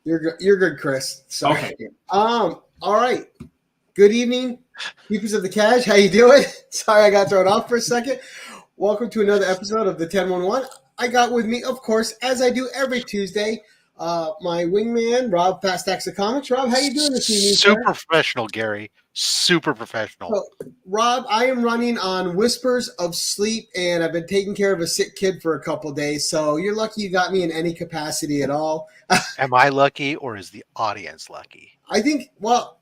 You're good, Chris. Sorry. Okay. All right. Good evening, keepers of the cash. How you doing? Sorry, I got thrown off for a second. Welcome to another episode of the 1011. I got with me, of course, as I do every Tuesday, my wingman, Rob, Stax of Comics. Rob, how you doing this evening, Super sir? professional, Gary. Super professional. So, Rob, I am running on whispers of sleep, and I've been taking care of a sick kid for a couple of days. So you're lucky you got me in any capacity at all. Am I lucky, or is the audience lucky? I think. Well,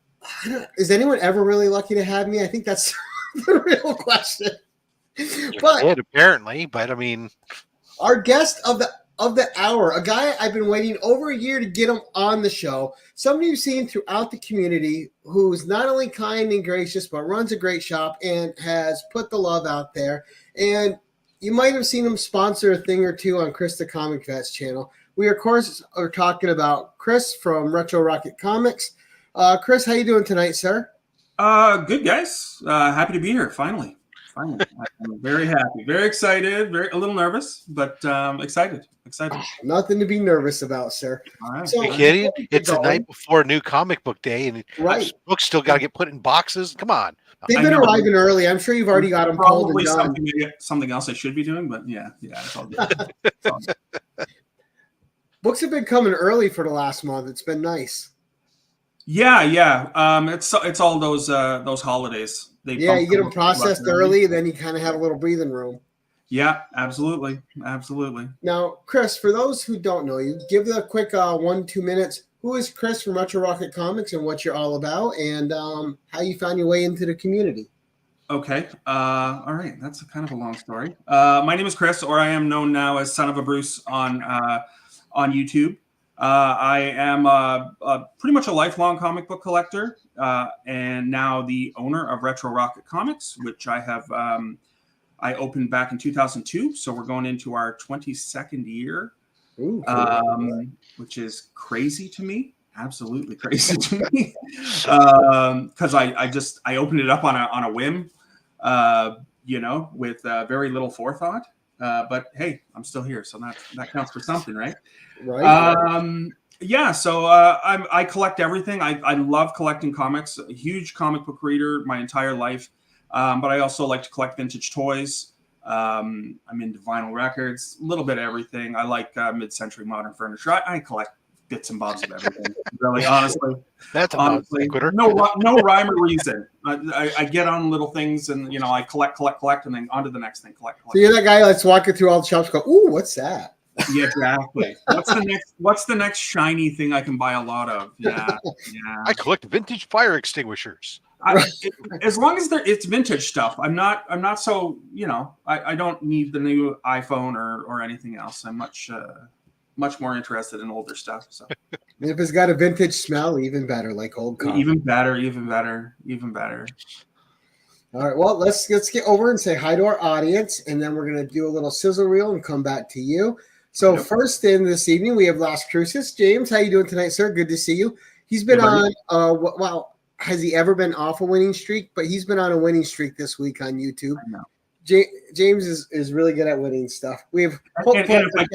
is anyone ever really lucky to have me? I think that's the real question. But apparently, but I mean, our guest of the hour, a guy I've been waiting over a year to get him on the show, somebody you've seen throughout the community who's not only kind and gracious, but runs a great shop and has put the love out there. And you might have seen him sponsor a thing or two on Chris the Comic Vet's channel. We, of course, are talking about Chris from Retro Rocket Comics. Chris, how you doing tonight, sir? Good, guys. Happy to be here, finally. I'm very happy, very excited, a little nervous, but excited. Nothing to be nervous about, sir. All right. Are you kidding? It's the night before new comic book day, and right. Books still got to get put in boxes. Come on. They've been arriving early. I'm sure you've already got them pulled and done. Something else I should be doing, but yeah, it's all good. It's all good. Books have been coming early for the last month. It's been nice. Yeah. It's all those holidays. You get them processed early, then you kind of have a little breathing room. Yeah, absolutely. Now, Chris, for those who don't know you, give a quick 1-2 minutes. Who is Chris from Retro Rocket Comics and what you're all about, and how you found your way into the community? Okay. All right. That's kind of a long story. My name is Chris, or I am known now as Son of a Bruce on YouTube. I am pretty much a lifelong comic book collector, and now the owner of Retro Rocket Comics, which I have I opened back in 2002. So we're going into our 22nd year, which is crazy to me. Absolutely crazy to me, because I opened it up on a whim, with very little forethought. But hey, I'm still here, so that counts for something, right? Right. So I collect everything. I love collecting comics. A huge comic book reader my entire life, but I also like to collect vintage toys. I'm into vinyl records, a little bit of everything. I like mid-century modern furniture. I collect bits and bobs of everything. Really, honestly, no rhyme or reason. I get on little things, and I collect, and then on to the next thing. Collect. So you're that guy that's walking through all the shops, go, "Ooh, what's that?" Yeah, exactly. What's the next shiny thing I can buy a lot of? Yeah. I collect vintage fire extinguishers. As long as it's vintage stuff, I'm not so I don't need the new iPhone or anything else. I'm much more interested in older stuff. So if it's got a vintage smell, even better, like old coffee. Even better. All right, well, let's get over and say hi to our audience, and then we're going to do a little sizzle reel and come back to you. So first in this evening, we have Las Cruces. James, how you doing tonight, sir? Good to see you. He's been on, has he ever been off a winning streak? But he's been on a winning streak this week on YouTube. I know. James is really good at winning stuff. We have. If I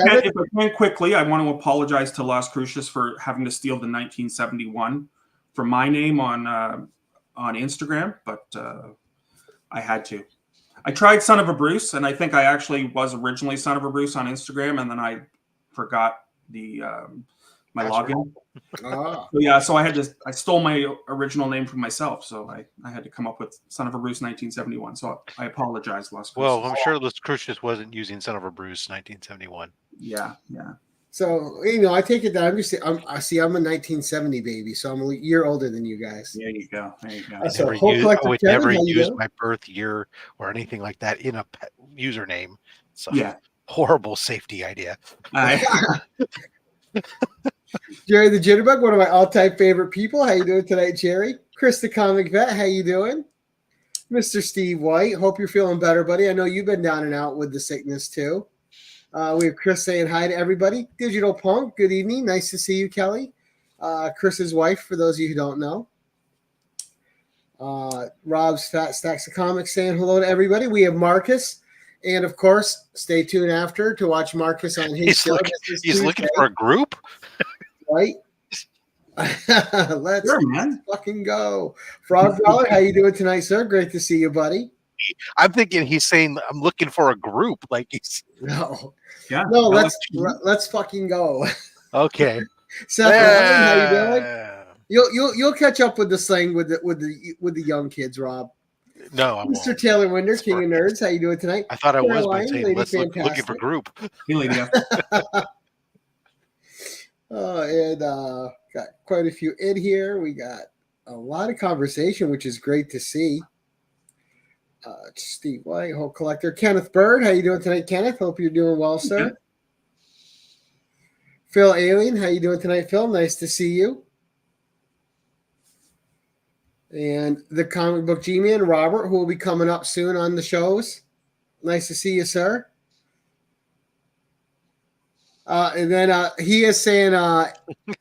can quickly, I want to apologize to Las Cruces for having to steal the 1971 from my name on Instagram, but I had to. I tried Son of a Bruce, and I think I actually was originally Son of a Bruce on Instagram, and then I forgot the my login. So I stole my original name from myself, so I had to come up with Son of a Bruce 1971. So I apologize, Las Cruces. Well, I'm sure Las Cruces wasn't using Son of a Bruce 1971. Yeah. So I take it that I'm a 1970 baby, so I'm a year older than you guys. There you go. I would never use my birth year or anything like that in a username. So horrible safety idea. Jerry the Jitterbug, one of my all-time favorite people. How you doing tonight, Jerry? Chris the Comic Vet, how you doing? Mr. Steve White, hope you're feeling better, buddy. I know you've been down and out with the sickness too. We have Chris saying hi to everybody. Digital Punk, good evening. Nice to see you, Kelly. Chris's wife, for those of you who don't know. Rob's Fat Stacks of Comics saying hello to everybody. We have Marcus. And, of course, stay tuned after to watch Marcus on his show. He's looking for a group? Right? Let's fucking go. Frog Dollar, how you doing tonight, sir? Great to see you, buddy. I'm thinking he's saying I'm looking for a group. Like he's no, let's fucking go. Okay. Seth, how you doing? You'll catch up with the slang with the young kids, Rob. No, I Mr. won't. Taylor Winder, King of Nerds, how you doing tonight? I thought I was saying looking for group. Hey, lady. And got quite a few in here. We got a lot of conversation, which is great to see. Steve White, Whole Collector. Kenneth Bird, how you doing tonight, Kenneth? Hope you're doing well, sir. Phil Alien, how you doing tonight, Phil? Nice to see you. And the comic book G-Man, Robert, who will be coming up soon on the shows. Nice to see you, sir. And then he is saying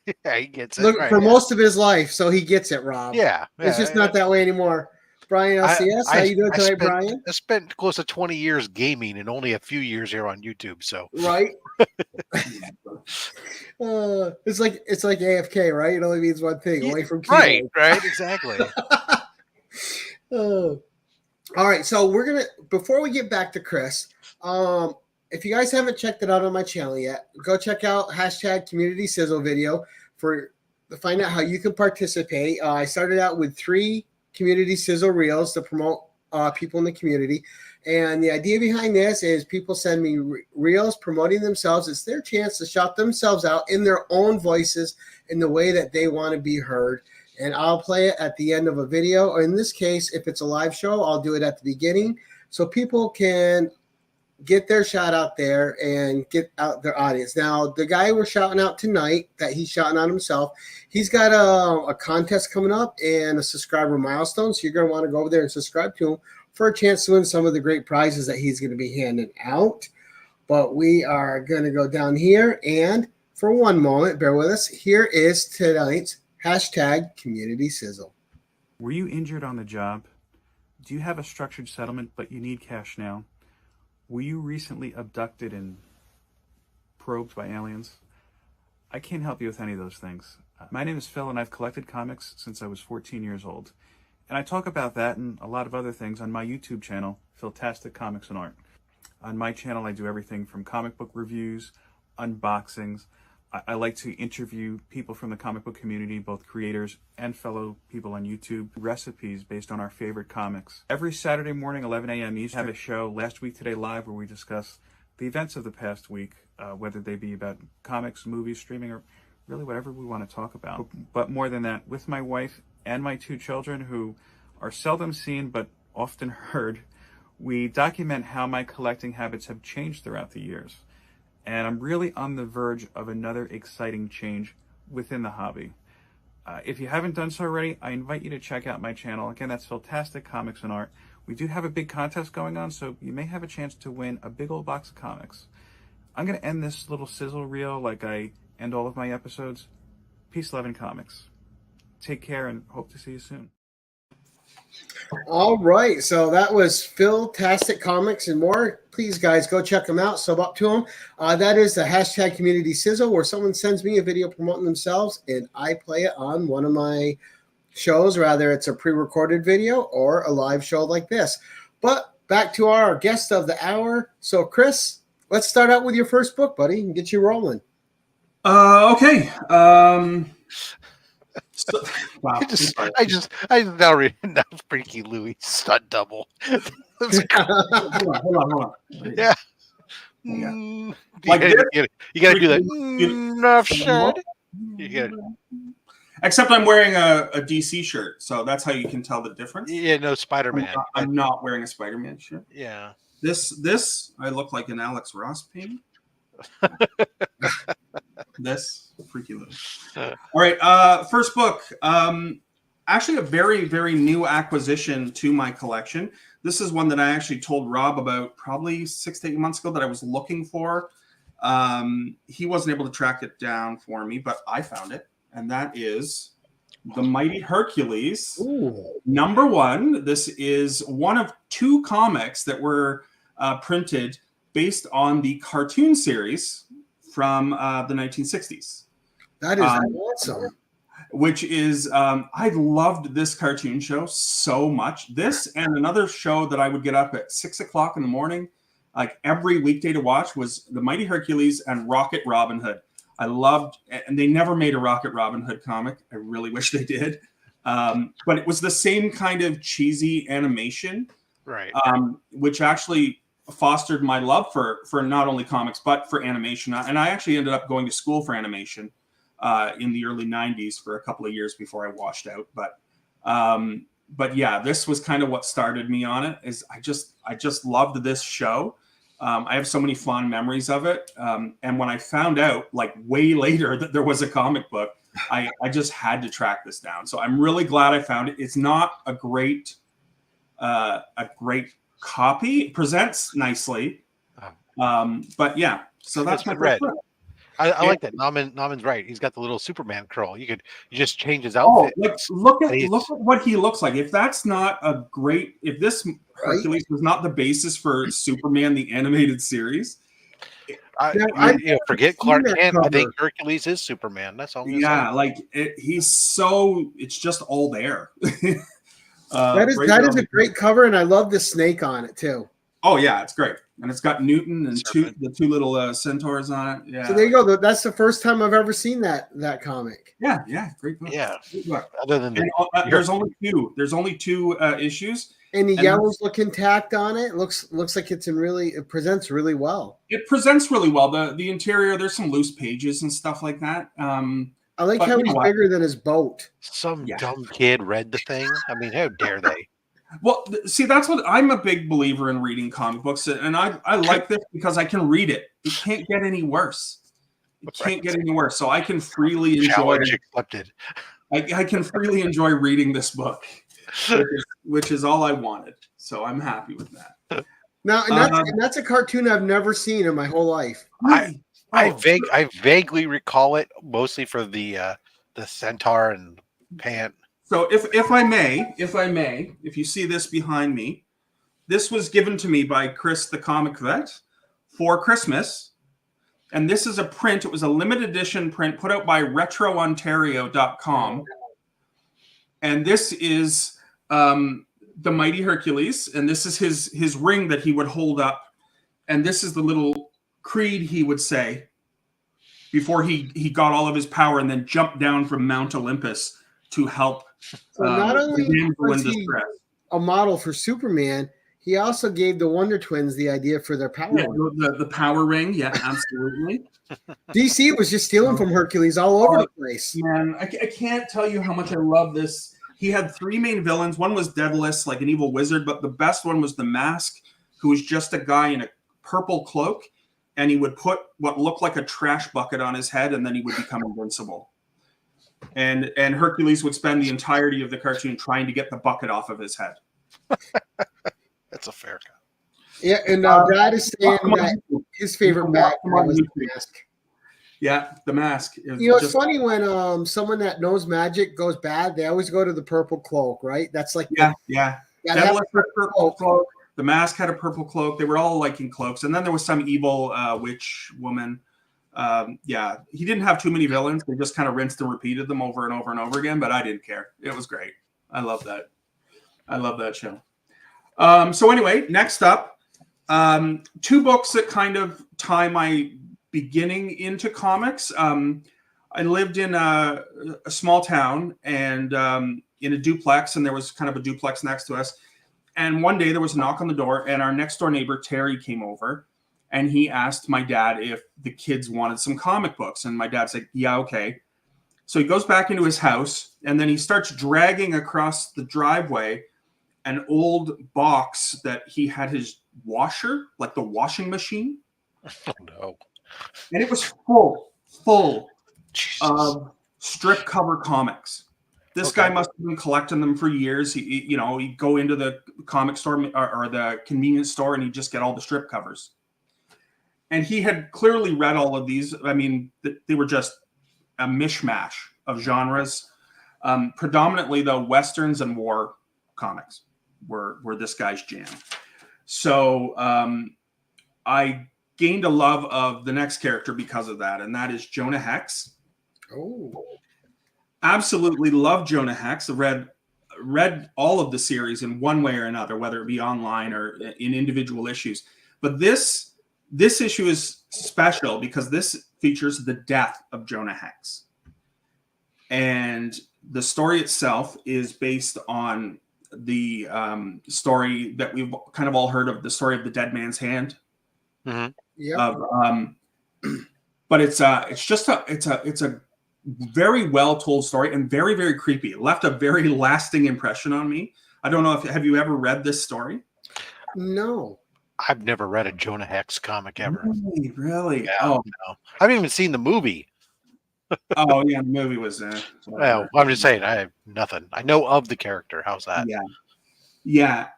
he gets it look right, for most of his life, so he gets it, Rob. Yeah. It's just not that way anymore. Brian LCS, how you doing tonight, Brian? I spent close to 20 years gaming and only a few years here on YouTube. So right. It's like AFK, right? It only means one thing: away from keyboard. Right, exactly. All right, so we're gonna before we get back to Chris. If you guys haven't checked it out on my channel yet, go check out #community Sizzle video to find out how you can participate. I started out with 3 community Sizzle reels to promote people in the community. And the idea behind this is people send me reels promoting themselves. It's their chance to shout themselves out in their own voices in the way that they want to be heard. And I'll play it at the end of a video. Or in this case, if it's a live show, I'll do it at the beginning so people can get their shout out there and get out their audience. Now, the guy we're shouting out tonight, that he's shouting out himself, he's got a contest coming up and a subscriber milestone. So you're going to want to go over there and subscribe to him for a chance to win some of the great prizes that he's going to be handing out. But we are going to go down here. And for one moment, bear with us. Here is tonight's #community Sizzle. Were you injured on the job? Do you have a structured settlement, but you need cash now? Were you recently abducted and probed by aliens? I can't help you with any of those things. My name is Phil, and I've collected comics since I was 14 years old. And I talk about that and a lot of other things on my YouTube channel, Philtastic Comics and Art. On my channel, I do everything from comic book reviews, unboxings. I like to interview people from the comic book community, both creators and fellow people on YouTube, recipes based on our favorite comics. Every Saturday morning, 11 a.m. Eastern, I have a show, Last Week Today Live, where we discuss the events of the past week, whether they be about comics, movies, streaming, or really whatever we want to talk about. But more than that, with my wife and my 2 children, who are seldom seen but often heard, we document how my collecting habits have changed throughout the years. And I'm really on the verge of another exciting change within the hobby. If you haven't done so already, I invite you to check out my channel. Again, that's Philtastic Comics and Art. We do have a big contest going on, so you may have a chance to win a big old box of comics. I'm going to end this little sizzle reel like I end all of my episodes. Peace, love, and comics. Take care and hope to see you soon. All right, so that was Philtastic Comics and More. Please, guys, go check them out. Sub up to them. That is the #community Sizzle, where someone sends me a video promoting themselves, and I play it on one of my shows, rather it's a pre-recorded video or a live show like this. But back to our guest of the hour. So, Chris, let's start out with your first book, buddy, and get you rolling. Okay. So, wow. I now read now Freaky Louie stunt double. hold on. Yeah. You gotta do that. Enough shirt. Except I'm wearing a DC shirt, so that's how you can tell the difference. Yeah, no Spider-Man. I'm not wearing a Spider-Man shirt. Yeah. This I look like an Alex Ross painting. This Freaky Louie. All right, first book. Actually, a very, very new acquisition to my collection. This is one that I actually told Rob about probably 6 to 8 months ago that I was looking for. He wasn't able to track it down for me, but I found it, and that is The Mighty Hercules, '1. This is one of 2 comics that were printed based on the cartoon series from the 1960s. That is awesome. which is I loved this cartoon show so much. This and another show that I would get up at 6 o'clock in the morning, like every weekday to watch, was The Mighty Hercules and Rocket Robin Hood. I loved, and they never made a Rocket Robin Hood comic. I really wish they did. But it was the same kind of cheesy animation, right? Which actually fostered my love for not only comics but for animation. And I actually ended up going to school for animation in the early 90s for a couple of years before I washed out. But yeah, this was kind of what started me on it. Is I just loved this show. I have so many fond memories of it. And when I found out, like way later, that there was a comic book, I just had to track this down. So I'm really glad I found it. It's not a great copy. It presents nicely. But yeah, so that's my red. I like that. Nauman's right. He's got the little Superman curl. You just change his outfit. Look at what he looks like. If that's not a great, if this Hercules was not the basis for Superman the animated series, forget Clark Kent. I think Hercules is Superman. That's all. Yeah, like he's so. It's just all there. That is a great cover, and I love the snake on it too. Oh yeah, it's great, and it's got Newton and the two little centaurs on it. Yeah. So there you go. That's the first time I've ever seen that comic. Yeah, great book. Yeah. Great book. Other than there's only two. There's only two issues. And the yellow's looking tacked on it. Looks like it presents really well. It presents really well. The interior, there's some loose pages and stuff like that. I like how he's bigger than his boat. Some dumb kid read the thing. I mean, how dare they? Well, see, that's what I'm a big believer in reading comic books, and I like this because I can read it. It can't get any worse. It can't get any worse. So I can freely enjoy. Challenge accepted. I can freely enjoy reading this book, which is all I wanted. So I'm happy with that. Now, and that's a cartoon I've never seen in my whole life. I vaguely recall it, mostly for the centaur and pant. So if I may, if you see this behind me, this was given to me by Chris the Comic Vet for Christmas. And this is a print. It was a limited edition print put out by RetroOntario.com. And this is the Mighty Hercules. And this is his ring that he would hold up. And this is the little creed he would say before he got all of his power and then jumped down from Mount Olympus to help. So not only was he a model for Superman, he also gave the Wonder Twins the idea for their power ring. The power ring. Yeah, absolutely. DC was just stealing from Hercules all over the place. Man, I can't tell you how much I love this. He had three main villains. One was Daedalus, like an evil wizard, but the best one was the Mask, who was just a guy in a purple cloak, and he would put what looked like a trash bucket on his head, and then he would become invincible. And Hercules would spend the entirety of the cartoon trying to get the bucket off of his head. That's a fair cut. Yeah, and Brad is saying that his favorite Batman was the Mask. Yeah, the Mask. It's funny when someone that knows magic goes bad, they always go to the purple cloak, right? That's like Daedalus had a purple cloak. The Mask had a purple cloak. They were all like in cloaks, and then there was some evil witch woman. He didn't have too many villains. They just kind of rinsed and repeated them over and over and over again, but I didn't care. It was great. I love that. I love that show. So anyway, next up, two books that kind of tie my beginning into comics. I lived in a small town and in a duplex, and there was kind of a duplex next to us. And one day there was a knock on the door, and our next door neighbor, Terry, came over. And he asked my dad if the kids wanted some comic books. And my dad's like, yeah, okay. So he goes back into his house, and then he starts dragging across the driveway an old box that he had his washer, like the washing machine. Oh, no. And it was full of strip cover comics. This guy must have been collecting them for years. He'd go into the comic store or the convenience store, and he'd just get all the strip covers. And he had clearly read all of these. I mean, they were just a mishmash of genres. Predominantly, though, Westerns and war comics were this guy's jam. So I gained a love of the next character because of that, and that is Jonah Hex. Oh. absolutely love Jonah Hex. Read all of the series in one way or another, whether it be online or in individual issues. But this issue is special because this features the death of Jonah Hex. And the story itself is based on the story that we've kind of all heard of, the story of the dead man's hand. Mm-hmm. Yeah. But it's a very well told story and very, very creepy. It left a very lasting impression on me. I don't know have you ever read this story? No. I've never read a Jonah Hex comic ever. Really? Yeah, oh no. I haven't even seen the movie. Oh yeah, the movie was well, I'm just saying I have nothing. I know of the character. How's that? Yeah.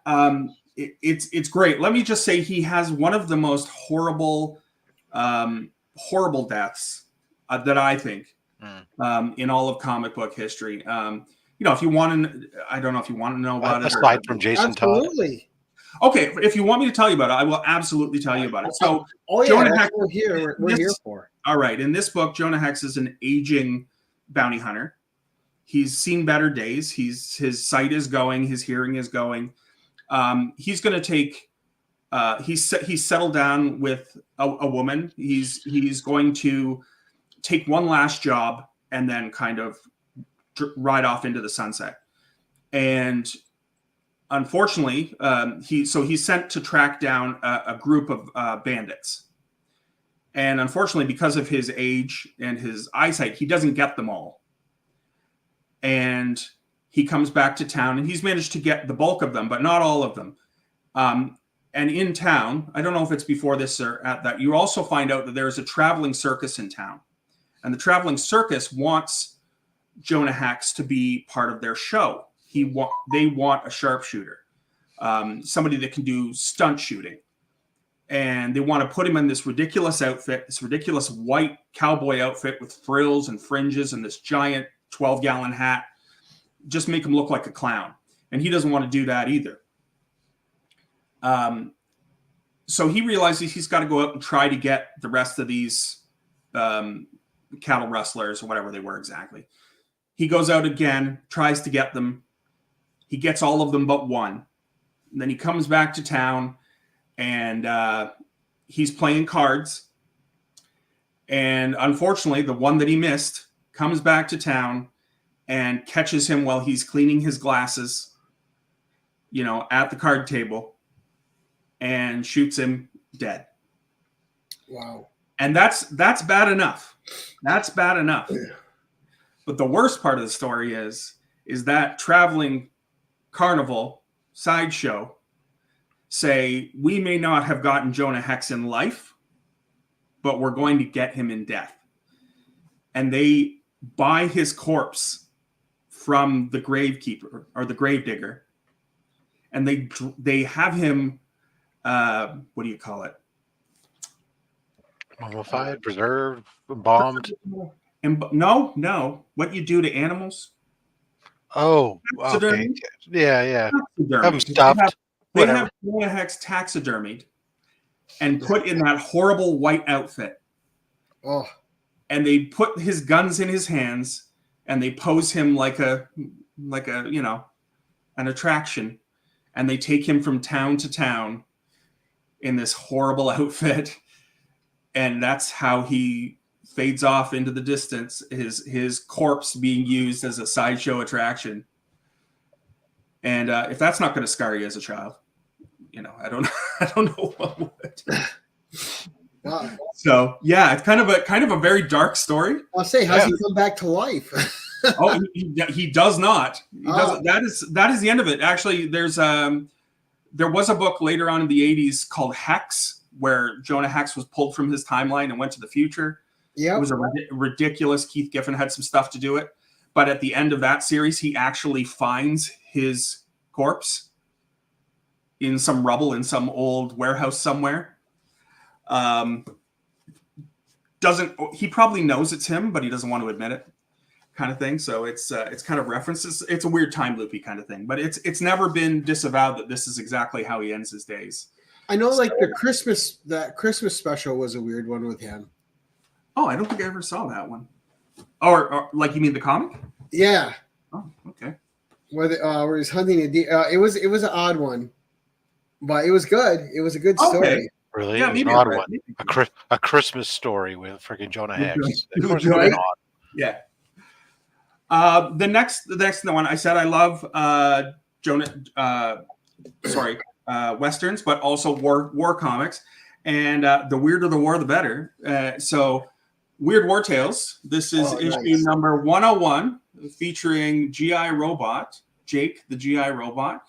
It's great. Let me just say he has one of the most horrible deaths that I think in all of comic book history. If you want to, I don't know if you want to know about it. Aside from Jason Todd. Absolutely. Okay, if you want me to tell you about it, I will absolutely tell you about it. So, Jonah Hex, we're here for. All right, in this book, Jonah Hex is an aging bounty hunter. He's seen better days. His sight is going, his hearing is going. He's going to take. He's settled down with a woman. He's going to take one last job and then kind of ride off into the sunset. And unfortunately, he's sent to track down a group of bandits. And unfortunately, because of his age and his eyesight, he doesn't get them all. And he comes back to town, and he's managed to get the bulk of them, but not all of them. And in town, I don't know if it's before this or at that, you also find out that there's a traveling circus in town. And the traveling circus wants Jonah Hex to be part of their show. They want a sharpshooter, somebody that can do stunt shooting. And they want to put him in this ridiculous outfit, this ridiculous white cowboy outfit with frills and fringes and this giant 12-gallon hat. Just make him look like a clown. And he doesn't want to do that either. So he realizes he's got to go out and try to get the rest of these cattle rustlers or whatever they were exactly. He goes out again, tries to get them. He gets all of them but one. And then he comes back to town and he's playing cards. And unfortunately, the one that he missed comes back to town and catches him while he's cleaning his glasses, at the card table, and shoots him dead. Wow. And that's bad enough. That's bad enough. But the worst part of the story is that traveling carnival sideshow say, we may not have gotten Jonah Hex in life, but we're going to get him in death. And they buy his corpse from the gravekeeper or the gravedigger, and they have him, what do you call it? Mummified, preserved, embalmed. No. What you do to animals? Oh, okay. Yeah. Have them stuffed. They have Jonah Hex taxidermied and put in that horrible white outfit. Oh. And they put his guns in his hands and they pose him like a an attraction. And they take him from town to town in this horrible outfit. And that's how he fades off into the distance, his corpse being used as a sideshow attraction. And if that's not going to scar you as a child, I don't know what would. Wow. So yeah, it's kind of a very dark story. I'll say, how's he come back to life? Oh, he does not. He doesn't. That is the end of it. Actually, there was a book later on in the 80s called Hex, where Jonah Hex was pulled from his timeline and went to the future. Yeah, it was a ridiculous. Keith Giffen had some stuff to do it, but at the end of that series, he actually finds his corpse in some rubble in some old warehouse somewhere. He probably knows it's him, but he doesn't want to admit it, kind of thing. So it's kind of references. It's a weird time loopy kind of thing, but it's never been disavowed that this is exactly how he ends his days. I know, like that Christmas special was a weird one with him. Oh, I don't think I ever saw that one. Or like, you mean the comic? Yeah. Oh, okay. Where he's hunting a deer. It was an odd one, but it was good. It was a good story. Okay. Really? Yeah, It was an odd one. A Christmas story with freaking Jonah Hex. Of course, it would have been odd. Yeah. The next one I said I love westerns, but also war comics, and the weirder the war, the better. So, Weird War Tales. This is issue number 101, featuring GI Robot, Jake the GI Robot.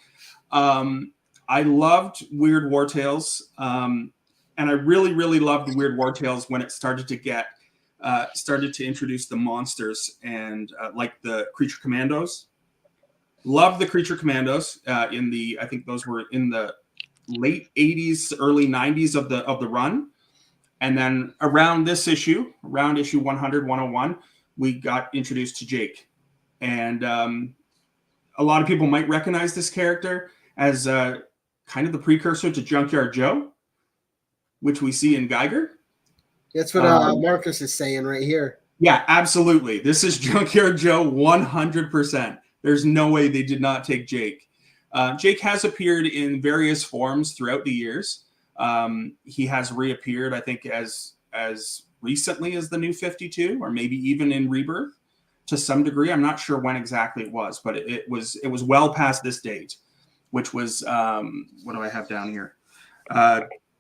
I loved Weird War Tales, and I really, really loved Weird War Tales when it started to introduce the monsters and like the Creature Commandos. Loved the Creature Commandos I think those were in the late 80s, early 90s of the run. And then around issue 100, 101, we got introduced to Jake. And a lot of people might recognize this character as kind of the precursor to Junkyard Joe, which we see in Geiger. That's what Marcus is saying right here. Yeah, absolutely. This is Junkyard Joe 100%. There's no way they did not take Jake. Jake has appeared in various forms throughout the years. He has reappeared, I think, as recently as the New 52, or maybe even in Rebirth to some degree. I'm not sure when exactly it was, but it was well past this date, which was what do I have down here?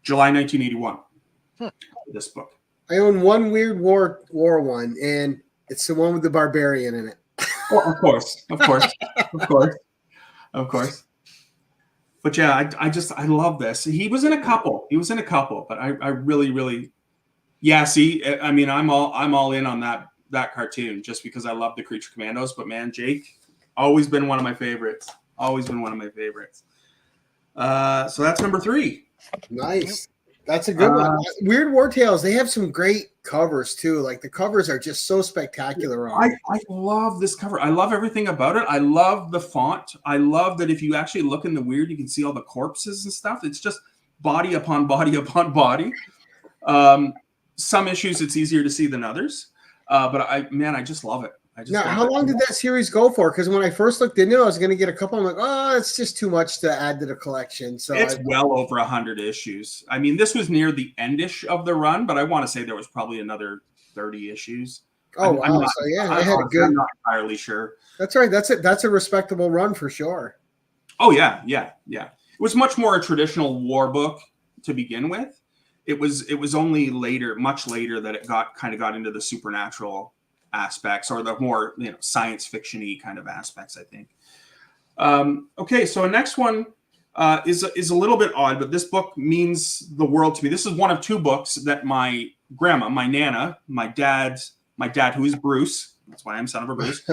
July 1981. This book. I own one Weird War one, and it's the one with the barbarian in it. Well, of course. But yeah, I love this. He was in a couple, but I really, really, yeah. See, I mean, I'm all in on that cartoon just because I love the Creature Commandos. But man, Jake, always been one of my favorites. So that's number 3. Nice. That's a good one. Weird War Tales, they have some great covers too. Like the covers are just so spectacular. I love this cover. I love everything about it. I love the font. I love that if you actually look in the weird, you can see all the corpses and stuff. It's just body upon body upon body. Some issues it's easier to see than others. But I just love it. Now, how long did that series go for? Because when I first looked into it, I was going to get a couple. I'm like, oh, it's just too much to add to the collection. So it's well over 100 issues. I mean, this was near the end-ish of the run, but I want to say there was probably another 30 issues. Oh, wow. I'm not entirely sure. That's right. That's a respectable run for sure. Oh, yeah. It was much more a traditional war book to begin with. It was only later, much later, that it got into the supernatural aspects, or the more science fiction-y kind of aspects, I think. Okay, so next one is a little bit odd, but this book means the world to me. This is one of 2 books that my grandma, my Nana, my dad who is Bruce, that's why I'm son of a Bruce,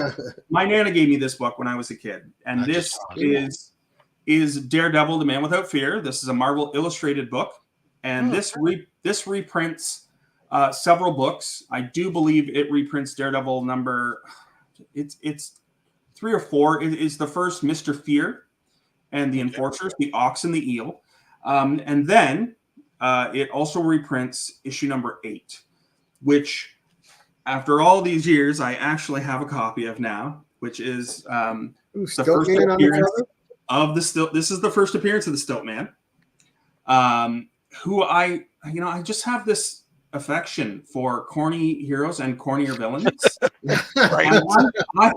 my Nana gave me this book when I was a kid, and this is Daredevil, The Man Without Fear. This is a Marvel Illustrated book, and this reprints several books. I do believe it reprints Daredevil number. It's 3 or 4. It is the first Mr. Fear and the Enforcers, the Ox and the Eel, and then it also reprints issue number 8, which, after all these years, I actually have a copy of now, which is the first appearance of the Stilt. This is the first appearance of the Stilt Man, who I just have this affection for corny heroes and cornier villains. Right. I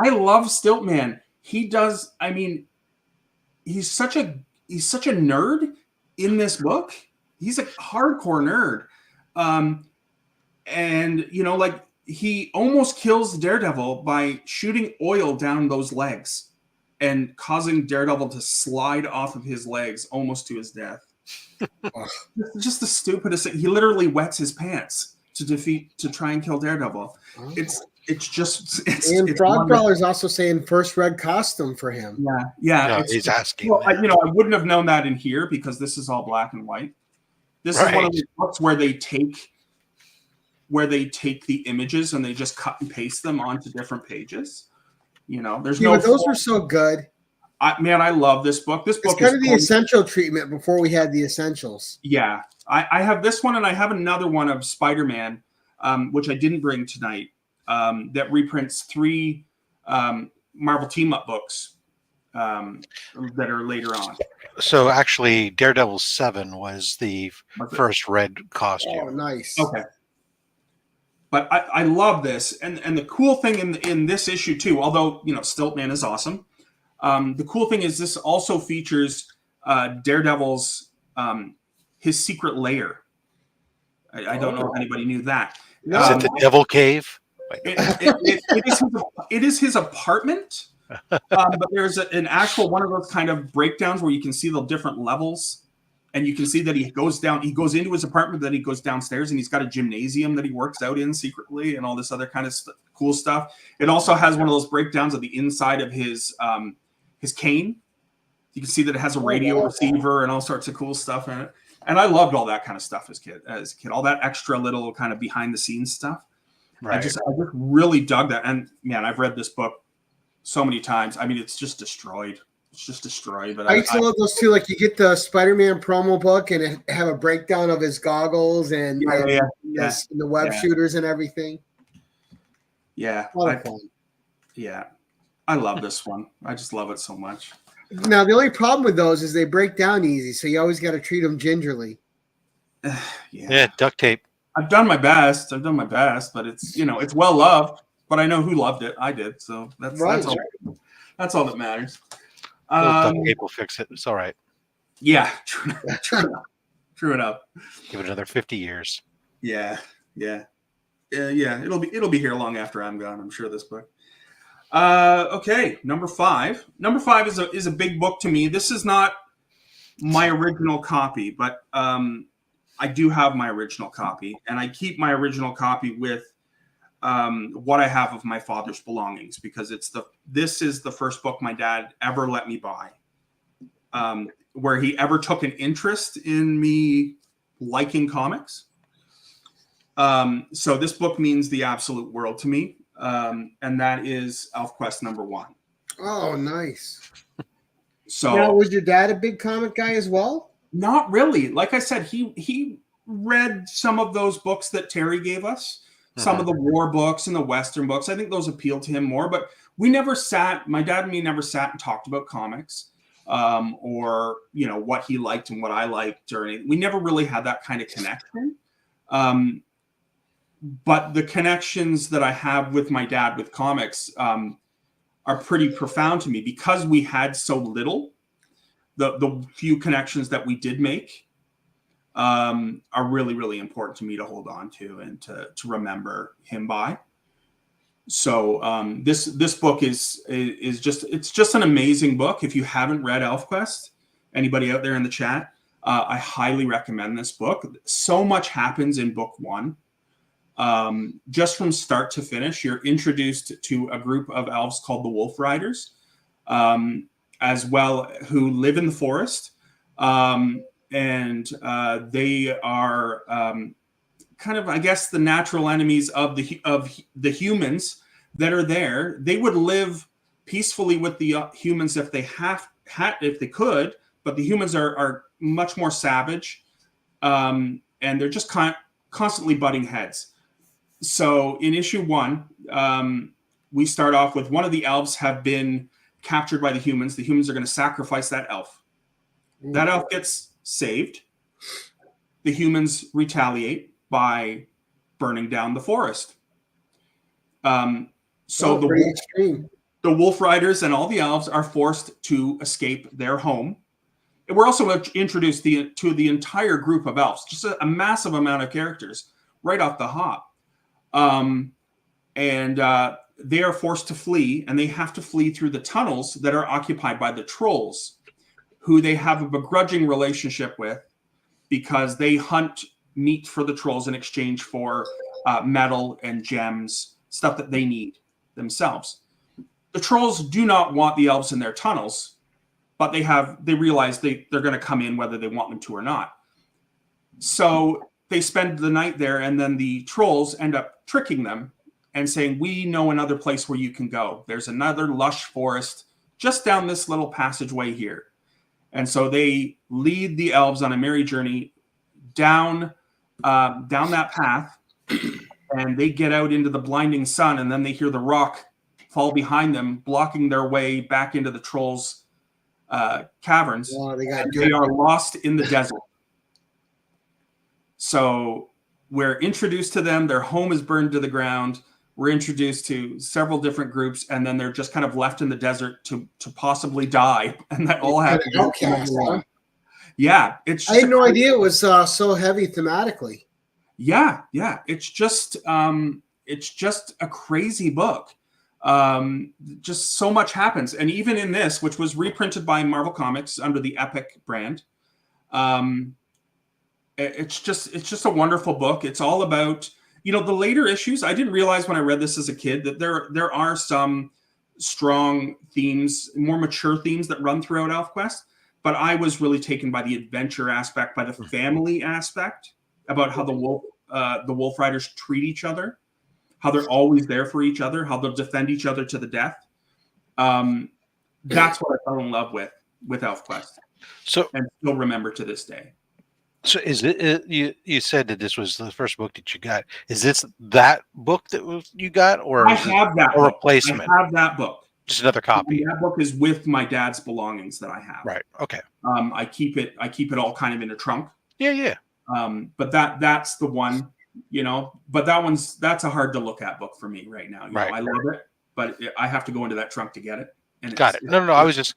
love Stiltman. He does. I mean, he's such a nerd in this book. He's a hardcore nerd. And like, he almost kills Daredevil by shooting oil down those legs and causing Daredevil to slide off of his legs almost to his death. Just the stupidest thing. He literally wets his pants to try and kill Daredevil. Oh. It's Frog Crawler's also saying first red costume for him. Yeah. He's asking. Well, I wouldn't have known that in here because this is all black and white. This is one of the books where they take the images and they just cut and paste them onto different pages. There's no. But those were so good. I love this book. This book is kind of the essential treatment before we had the essentials. Yeah, I have this one, and I have another one of Spider-Man, which I didn't bring tonight. that reprints 3 Marvel team-up books that are later on. So actually, Daredevil 7 was the first red costume. Oh, nice. Okay. But I love this, and the cool thing in this issue too, although Stiltman is awesome, the cool thing is this also features Daredevil's his secret lair. I don't know if anybody knew that. Is it the Devil Cave? It is his apartment, but there's an actual one of those kind of breakdowns where you can see the different levels. And you can see that he goes into his apartment, then he goes downstairs, and he's got a gymnasium that he works out in secretly and all this other kind of cool stuff. It also has one of those breakdowns of the inside of his cane. You can see that it has a radio receiver and all sorts of cool stuff in it. And I loved all that kind of stuff as a kid, all that extra little kind of behind the scenes stuff. Right. I just really dug that. And man, I've read this book so many times. I mean, it's just destroyed. It's just destroyed. But I used to love those too. Like you get the Spider-Man promo book and it have a breakdown of his goggles and the web shooters and everything. Yeah. A lot of fun. Yeah. I love this one. I just love it so much. Now the only problem with those is they break down easy, so you always got to treat them gingerly. Yeah, duct tape. I've done my best, but it's it's well loved. But I know who loved it. I did, so that's all that matters. Duct tape will fix it. It's all right. Yeah, true enough. Give it another 50 years. Yeah. It'll be here long after I'm gone. I'm sure this book. Okay, number 5. Number 5 is a big book to me. This is not my original copy, but I do have my original copy, and I keep my original copy with what I have of my father's belongings, because this is the first book my dad ever let me buy, where he ever took an interest in me liking comics. So this book means the absolute world to me, and that is ElfQuest number 1. Oh, nice. So now, was your dad a big comic guy as well? Not really. Like I said, he read some of those books that Terry gave us. Some of the war books and the Western books. I think those appealed to him more, but my dad and me never sat and talked about comics, or, what he liked and what I liked, or anything. We never really had that kind of connection. But the connections that I have with my dad with comics, are pretty profound to me, because we had so little. The few connections that we did make, are really, really important to me to hold on to and to remember him by. So this book is just an amazing book. If you haven't read ElfQuest, anybody out there in the chat, I highly recommend this book. So much happens in book 1. Just from start to finish, you're introduced to a group of elves called the Wolf Riders, as well, who live in the forest. And they are kind of, I guess, the natural enemies of the humans that are there. They would live peacefully with the humans if they if they could, but the humans are much more savage, and they're just constantly butting heads. So in issue 1, we start off with one of the elves have been captured by the humans. The humans are going to sacrifice that elf. That elf gets saved. The humans retaliate by burning down the forest. The Wolf Riders and all the elves are forced to escape their home. And we're also introduced to the entire group of elves, just a massive amount of characters right off the hop. They are forced to flee, and they have to flee through the tunnels that are occupied by the trolls, who they have a begrudging relationship with, because they hunt meat for the trolls in exchange for metal and gems, stuff that they need themselves. The trolls do not want the elves in their tunnels, but they realize they're going to come in whether they want them to or not. So they spend the night there, and then the trolls end up tricking them and saying, "We know another place where you can go. There's another lush forest just down this little passageway here." And so they lead the elves on a merry journey down that path, and they get out into the blinding sun, and then they hear the rock fall behind them, blocking their way back into the trolls' caverns. Oh, they are lost in the desert. So we're introduced to them. Their home is burned to the ground. We're introduced to several different groups, and then they're just kind of left in the desert to possibly die. And that all happens. Yeah, it's. I had no idea it was so heavy thematically. Yeah. It's just a crazy book. Just so much happens, and even in this, which was reprinted by Marvel Comics under the Epic brand, it's just a wonderful book. It's all about, the later issues. I didn't realize when I read this as a kid that there are some strong themes, more mature themes that run throughout ElfQuest. But I was really taken by the adventure aspect, by the family aspect, about how the Wolf Riders treat each other, how they're always there for each other, how they'll defend each other to the death. That's what I fell in love with ElfQuest. And still remember to this day. So is it you said that this was the first book that you got? Is this that book that you got, or I have that a replacement? I have that book. Just another copy. And that book is with my dad's belongings that I have. Right. Okay. I keep it all kind of in a trunk. Yeah. But that's the one, but that's a hard to look at book for me right now. I love it, but I have to go into that trunk to get it. And got it. No. I was just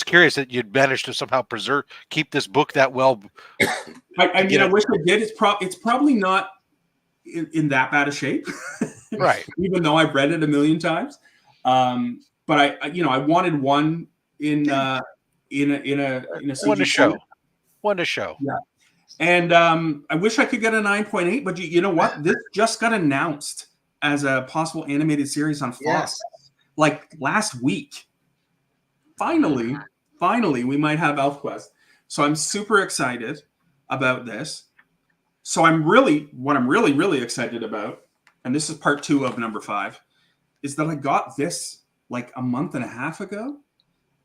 curious that you'd managed to somehow keep this book that well. I wish I did. It's probably not in that bad a shape. Right. Even though I've read it a million times. But I wanted one in a one to show. One to show. Yeah. And I wish I could get a 9.8, but you know what? This just got announced as a possible animated series on Fox, like last week. Finally, we might have ElfQuest. So I'm super excited about this. So what I'm really excited about, and this is part 2 of number 5, is that I got this like a month and a half ago.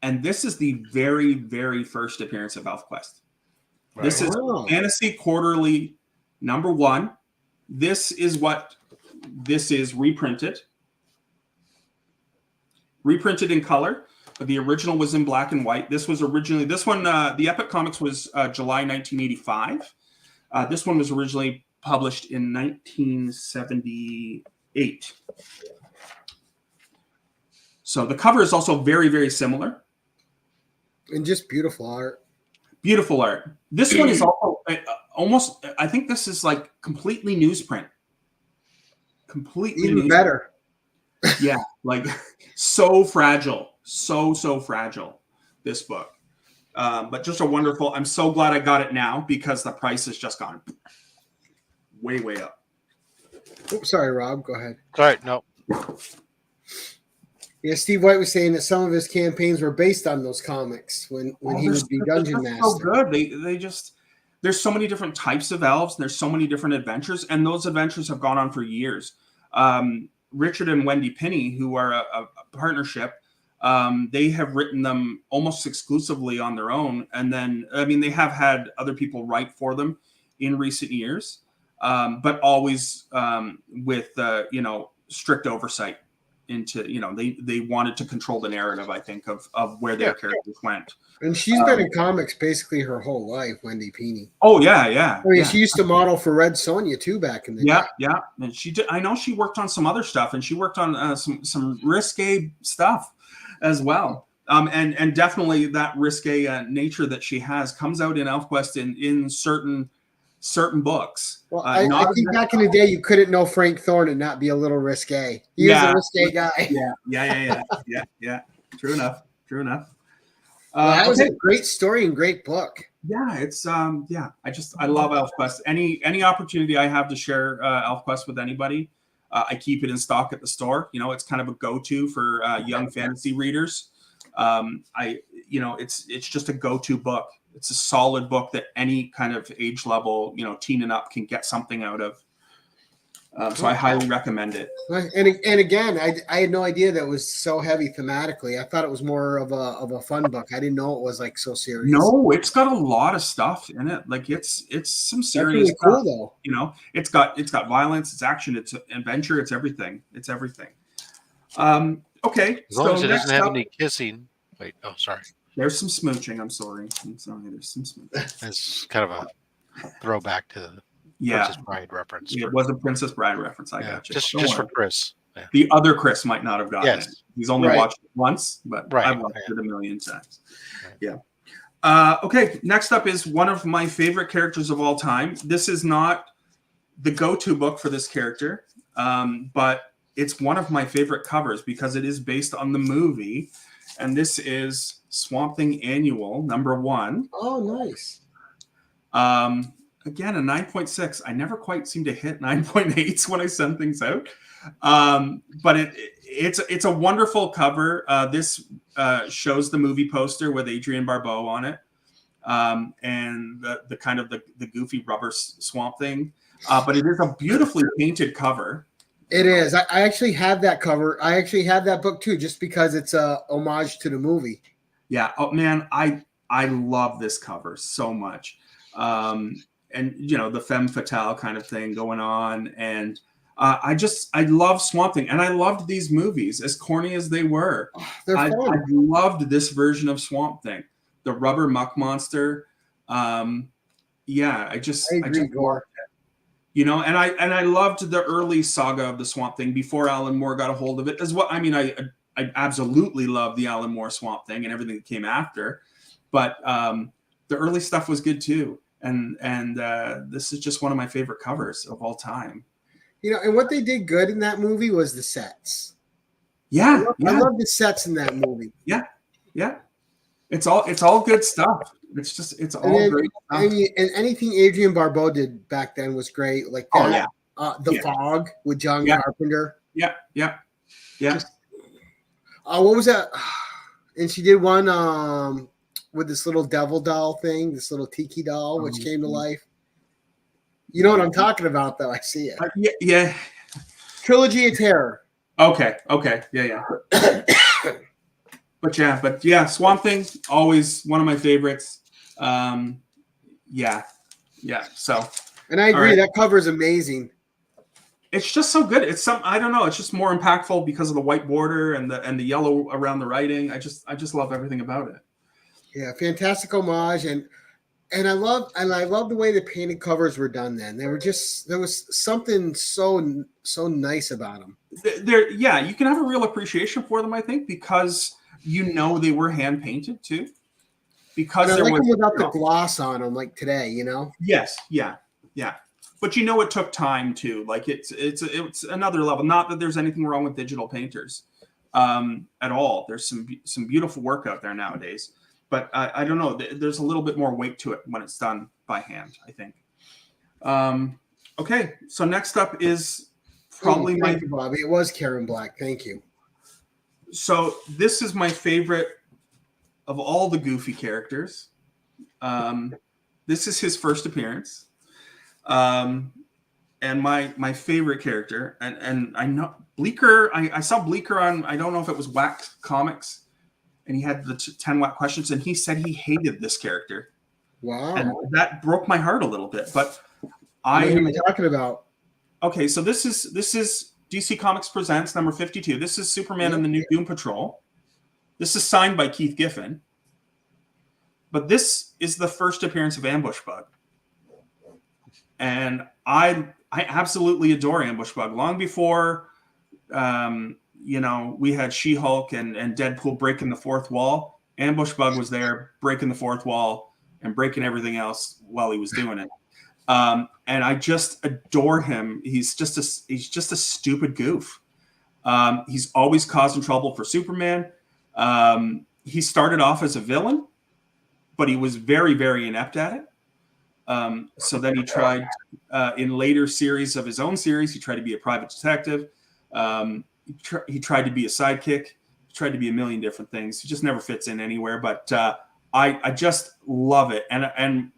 And this is the very, very first appearance of ElfQuest. Right. This is Fantasy Quarterly number 1. This is reprinted in color. The original was in black and white. This one, the Epic Comics was July 1985. This one was originally published in 1978. So the cover is also very, very similar. And just beautiful art. Beautiful art. This one is also almost, I think this is like completely newsprint. Completely even better. Yeah, like so fragile. So fragile, this book. But just a wonderful, I'm so glad I got it now because the price has just gone way up. Oops, sorry, Rob. Go ahead. All right, no. Yeah, Steve White was saying that some of his campaigns were based on those comics when he would be Dungeon Master. So good. They just, there's so many different types of elves. There's so many different adventures, and those adventures have gone on for years. Richard and Wendy Pinney, who are a partnership, they have written them almost exclusively on their own. And then, they have had other people write for them in recent years, but always with, strict oversight into, they wanted to control the narrative, I think, of where their characters went. And she's been in comics basically her whole life, Wendy Pinney. Oh, yeah. She used to model for Red Sonja, too, back in the day. Yeah. And she did. I know she worked on some other stuff, and she worked on some risque stuff as well. And definitely that risque nature that she has comes out in ElfQuest in certain Books. Well, I think back in the day, you couldn't know Frank Thorne and not be a little risque. He was a risque guy. Yeah. True enough. That was a great story and great book. Yeah, it's I love ElfQuest. Any opportunity I have to share ElfQuest with anybody, I keep it in stock at the store. It's kind of a go-to for young fantasy readers. It's just a go-to book. It's a solid book that any kind of age level, teen and up can get something out of. So I highly recommend it. And again, I had no idea that it was so heavy thematically. I thought it was more of a fun book. I didn't know it was like so serious. No, it's got a lot of stuff in it. Like it's some serious really stuff. cool though. You know, it's got violence, it's action, it's adventure, it's everything. It's everything. Okay. As long as it doesn't have any kissing. Wait, oh sorry. There's some smooching. I'm sorry. There's some smooching. It's kind of a throwback to the Princess Bride reference. It was a Princess Bride reference. I got you. Just for Chris. Yeah. The other Chris might not have gotten it. He's only watched it once, but I've watched it a million times. Right. Yeah. Okay. Next up is one of my favorite characters of all time. This is not the go-to book for this character, but it's one of my favorite covers because it is based on the movie, and this is Swamp Thing Annual #1. Oh, nice. Again, a 9.6. I never quite seem to hit 9.8s when I send things out. But it's a wonderful cover. This shows the movie poster with Adrienne Barbeau on it, and the kind of the goofy rubber swamp thing. But it is a beautifully painted cover. It is. I actually have that cover. I actually have that book too, just because it's a homage to the movie. Yeah. Oh man, I love this cover so much. And you know, the femme fatale kind of thing going on, and I love Swamp Thing, and I loved these movies as corny as they were. I loved this version of Swamp Thing, the rubber muck monster. I agree, Gore. You know, and I loved the early saga of the Swamp Thing before Alan Moore got a hold of it as well. I mean, I absolutely love the Alan Moore Swamp Thing and everything that came after, but the early stuff was good too. And this is just one of my favorite covers of all time. You know, and what they did good in that movie was the sets. Yeah, I love the sets in that movie. Yeah. It's all good stuff. It's all great stuff. And anything Adrienne Barbeau did back then was great. Like that, The Fog with John Carpenter. Yeah. What was that? And she did one with this little devil doll thing, this little tiki doll, which came to life. You know what I'm talking about, though. I see it. Yeah. Trilogy of Terror. Okay. Yeah. But yeah, Swamp Thing, always one of my favorites. Yeah. So. And I agree, that cover is amazing. It's just so good. I don't know. It's just more impactful because of the white border and the yellow around the writing. I just love everything about it. Yeah, fantastic homage, and I love the way the painted covers were done. Then there was something so nice about them. You can have a real appreciation for them, I think, because you know they were hand painted too. Because I like them without the gloss on them, like today, you know. Yes, yeah. But you know, it took time too. Like it's another level. Not that there's anything wrong with digital painters at all. There's some beautiful work out there nowadays. But I don't know. There's a little bit more weight to it when it's done by hand, I think. Okay, so next up is probably thank you, Bobby. It was Karen Black. Thank you. So this is my favorite of all the Goofy characters. This is his first appearance. And my favorite character, and I know Bleecker, I saw Bleecker on, I don't know if it was Wax Comics, and he had the 10 Wack questions, and he said he hated this character. Wow. And that broke my heart a little bit, but what are you talking about? Okay, so this is DC Comics Presents number 52. This is Superman and the New Doom Patrol. This is signed by Keith Giffen. But this is the first appearance of Ambush Bug. And I absolutely adore Ambush Bug. Long before we had She-Hulk and Deadpool breaking the fourth wall, Ambush Bug was there breaking the fourth wall and breaking everything else while he was doing it. And I just adore him. He's just a stupid goof. He's always causing trouble for Superman. He started off as a villain, but he was very, very inept at it. So then he tried in later series of his own series, he tried to be a private detective. He tried to be a sidekick. He tried to be a million different things. He just never fits in anywhere. But I just love it. And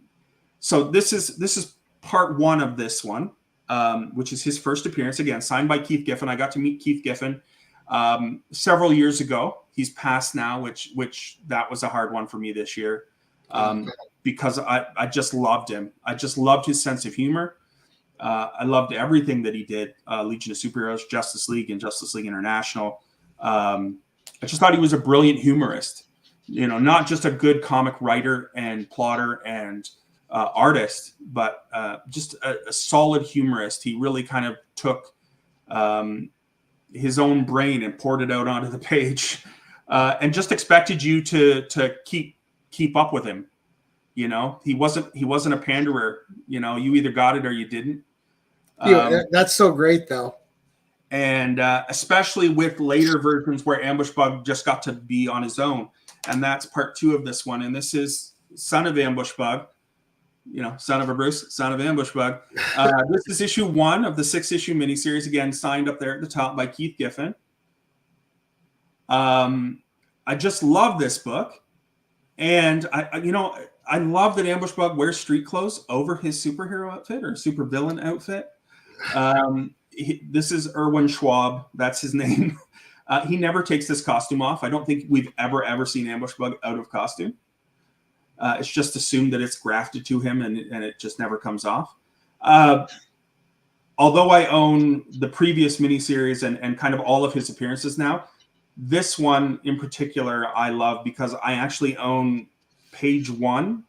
so this is part one of this one. which is his first appearance, again, signed by Keith Giffen. I got to meet Keith Giffen several years ago. He's passed now, which that was a hard one for me this year, because I just loved him. I just loved his sense of humor. I loved everything that he did. Legion of Superheroes, Justice League, and Justice League International. I just thought he was a brilliant humorist. You know, not just a good comic writer and plotter and artist, but just a solid humorist. He really kind of took his own brain and poured it out onto the page, and just expected you to keep up with him. You know, he wasn't a panderer. You know, you either got it or you didn't. That's so great, though. And especially with later versions where Ambush Bug just got to be on his own. And that's part 2 of this one. And this is Son of Ambush Bug. You know, son of a Bruce, son of Ambush Bug. This is issue 1 of the 6-issue miniseries. Again, signed up there at the top by Keith Giffen. I just love this book. And I love that Ambush Bug wears street clothes over his superhero outfit or supervillain outfit. This is Erwin Schwab. That's his name. He never takes this costume off. I don't think we've ever seen Ambush Bug out of costume. It's just assumed that it's grafted to him and it just never comes off. Although I own the previous miniseries and kind of all of his appearances now, this one in particular I love because I actually own page 1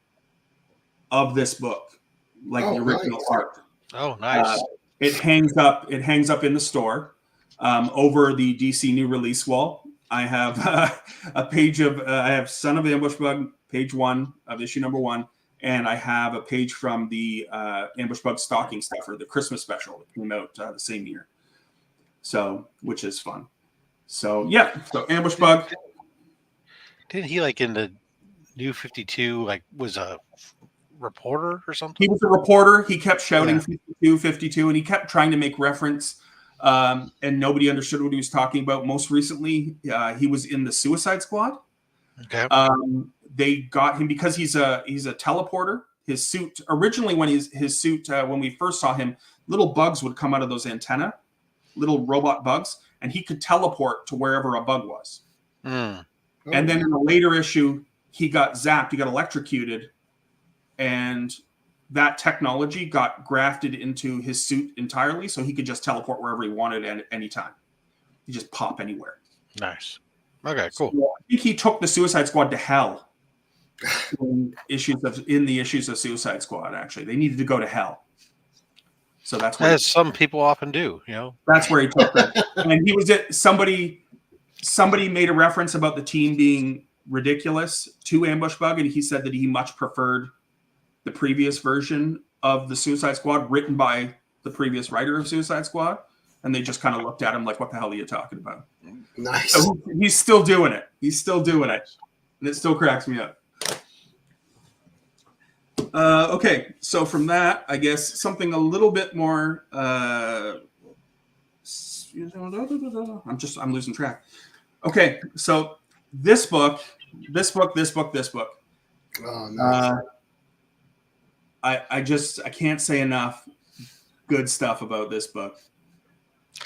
of this book, like the original art. Oh, nice. It hangs up in the store over the DC new release wall. I have a page of I have Son of Ambush Bug, page 1 of issue number 1, and I have a page from the Ambush Bug stocking stuffer, the Christmas special that came out the same year. So, which is fun. So yeah, so Ambush Bug. Didn't he, like, in the New 52, like, was a reporter or something? He was a reporter. He kept shouting 52, 52, and he kept trying to make reference, and nobody understood what he was talking about. Most recently, he was in the Suicide Squad. Okay. They got him because he's a teleporter. His suit originally, when when we first saw him, little bugs would come out of those antenna, little robot bugs, and he could teleport to wherever a bug was. Mm. And then in a later issue, he got zapped, he got electrocuted, and that technology got grafted into his suit entirely, so he could just teleport wherever he wanted at any time. He just pop anywhere. Nice. Okay, cool. So I think he took the Suicide Squad to hell in the issues of Suicide Squad. Actually, they needed to go to hell. So that's where some people often do. You know, that's where he took them. And he was at somebody made a reference about the team being ridiculous to Ambush Bug, and he said that he much preferred the previous version of the Suicide Squad written by the previous writer of Suicide Squad, and they just kind of looked at him like, what the hell are you talking about? Nice. So he's still doing it. And it still cracks me up. Okay, so from that, I guess something a little bit more I'm losing track. Okay, so this book. Oh, nice. I can't say enough good stuff about this book.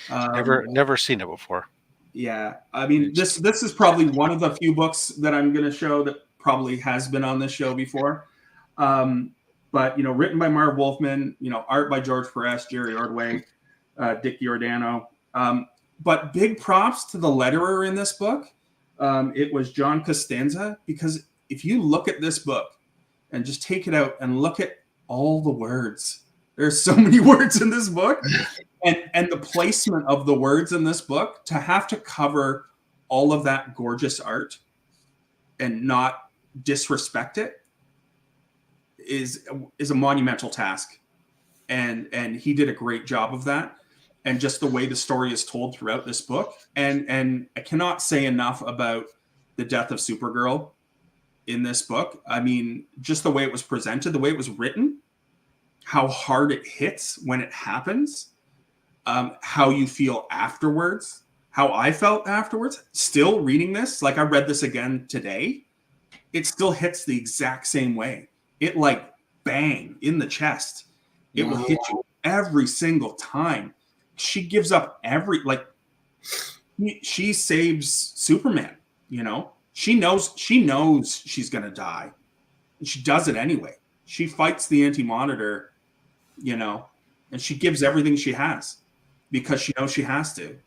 Never seen it before. Yeah, I mean, this is probably one of the few books that I'm going to show that probably has been on this show before. But written by Marv Wolfman, art by George Perez, Jerry Ordway, Dick Giordano. But big props to the letterer in this book. It was John Costanza, because if you look at this book and just take it out and look at all the words, there's so many words in this book, and the placement of the words in this book, to have to cover all of that gorgeous art and not disrespect it is a monumental task. And he did a great job of that. And just the way the story is told throughout this book. And I cannot say enough about the death of Supergirl in this book. I mean, just the way it was presented, the way it was written, how hard it hits when it happens, how you feel afterwards, how I felt afterwards. Still reading this, like I read this again today, it still hits the exact same way. It like bang in the chest. It will hit you every single time. She gives up she saves Superman, you know? She knows she's going to die. And she does it anyway. She fights the Anti-Monitor, you know, and she gives everything she has because she knows she has to.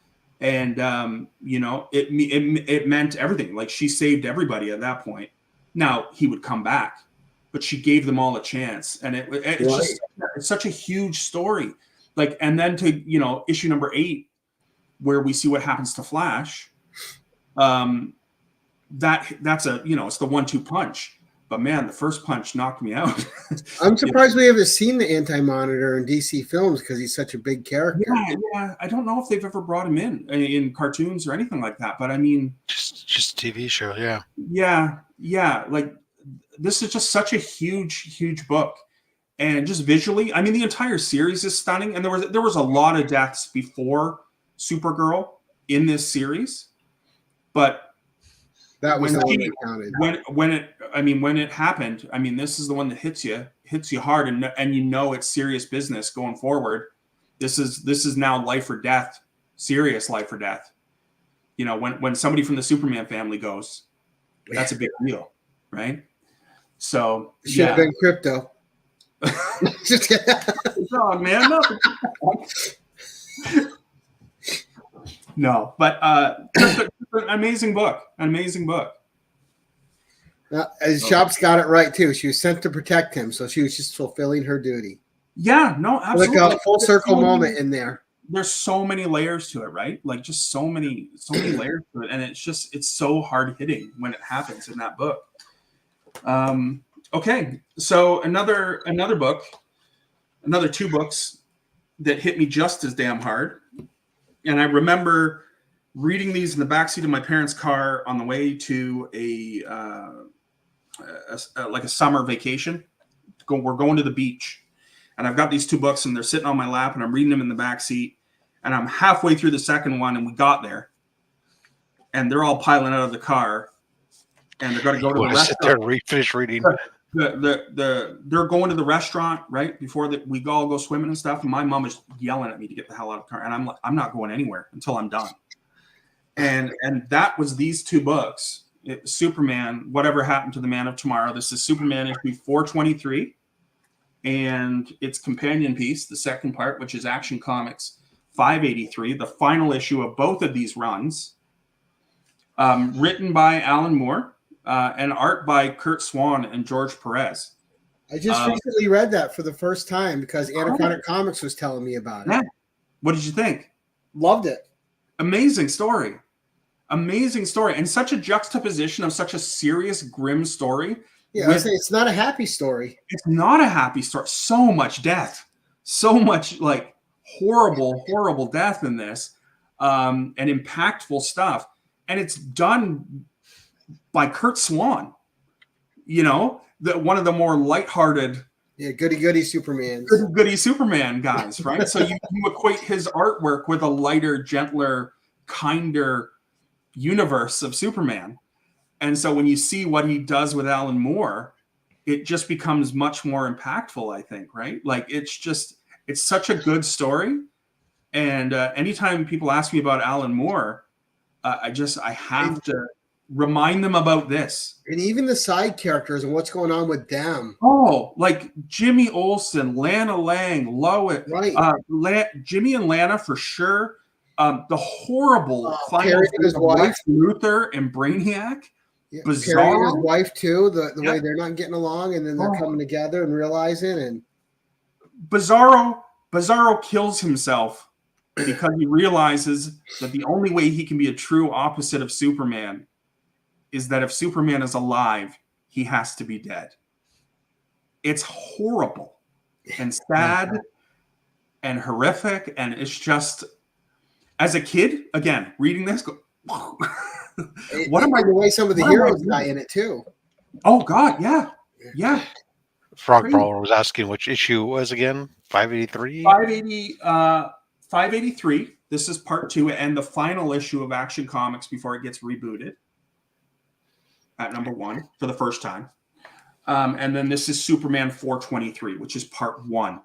And, you know, it meant everything. Like, she saved everybody at that point. Now, he would come back, but she gave them all a chance. And it's such a huge story. Like, and then to, you know, issue number 8, where we see what happens to Flash, that's a, you know, it's the 1-2 punch. But man, the first punch knocked me out. I'm surprised we haven't seen the Anti-Monitor in DC films because he's such a big character. Yeah. I don't know if they've ever brought him in cartoons or anything like that. But I mean, just TV show, yeah. Yeah. Like, this is just such a huge book, and just visually, I mean, the entire series is stunning. And there was a lot of deaths before Supergirl in this series, but that was the one that counted. When it happened, I mean, this is the one that hits you hard, and you know it's serious business going forward. This is now life or death, serious life or death. You know, when somebody from the Superman family goes, that's a big deal, right? So should have been Crypto. Just kidding. Oh, man, no. No, but an amazing book. Shop's got it right too. She was sent to protect him, so she was just fulfilling her duty. Yeah, no, absolutely. Like a full circle moment in there. There's so many layers to it, right? Like, just so many layers to it, and it's so hard hitting when it happens in that book. Okay, so another book, another 2 books that hit me just as damn hard. And I remember reading these in the backseat of my parents' car on the way to a summer vacation. We're going to the beach, and I've got these 2 books, and they're sitting on my lap, and I'm reading them in the backseat. And I'm halfway through the second one, and we got there, and they're all piling out of the car, and they're going to go to the restaurant. Sit there and finish reading. They're going to the restaurant right before we all go swimming and stuff. And my mom is yelling at me to get the hell out of the car, and I'm like, I'm not going anywhere until I'm done. And that was these 2 books. Superman, Whatever Happened to the Man of Tomorrow. This is Superman issue 423, and its companion piece, the second part, which is Action Comics 583, the final issue of both of these runs, written by Alan Moore. And art by Kurt Swan and George Perez. I just recently read that for the first time because Anaconda Comics was telling me about it. Yeah. What did you think? Loved it. Amazing story. And such a juxtaposition of such a serious, grim story. Yeah, I say it's not a happy story. It's not a happy story. So much death. So much, like, horrible death in this. And impactful stuff. And it's done by Kurt Swan, you know, one of the more lighthearted, goody Superman guys, right? So you equate his artwork with a lighter, gentler, kinder universe of Superman, and so when you see what he does with Alan Moore, it just becomes much more impactful, I think, right? Like, it's such a good story, and anytime people ask me about Alan Moore, I have to remind them about this. And even the side characters and what's going on with them. Oh, like Jimmy Olsen, Lana Lang, Lois, right? Jimmy and Lana for sure. The horrible final his wife, Luthor and Brainiac. Yeah, Bizarro. His wife too. The way they're not getting along, and then they're coming together and realizing. And Bizarro kills himself because he realizes that the only way he can be a true opposite of Superman is that if Superman is alive, he has to be dead. It's horrible and sad and horrific. And it's just, as a kid, again, reading this, go, what am I? The way some of the heroes die in it too. Oh God, yeah. Frog Brawler was asking which issue it was again. 583. 583. This is part 2 and the final issue of Action Comics before it gets rebooted at number 1 for the first time. And then this is Superman 423, which is part 1.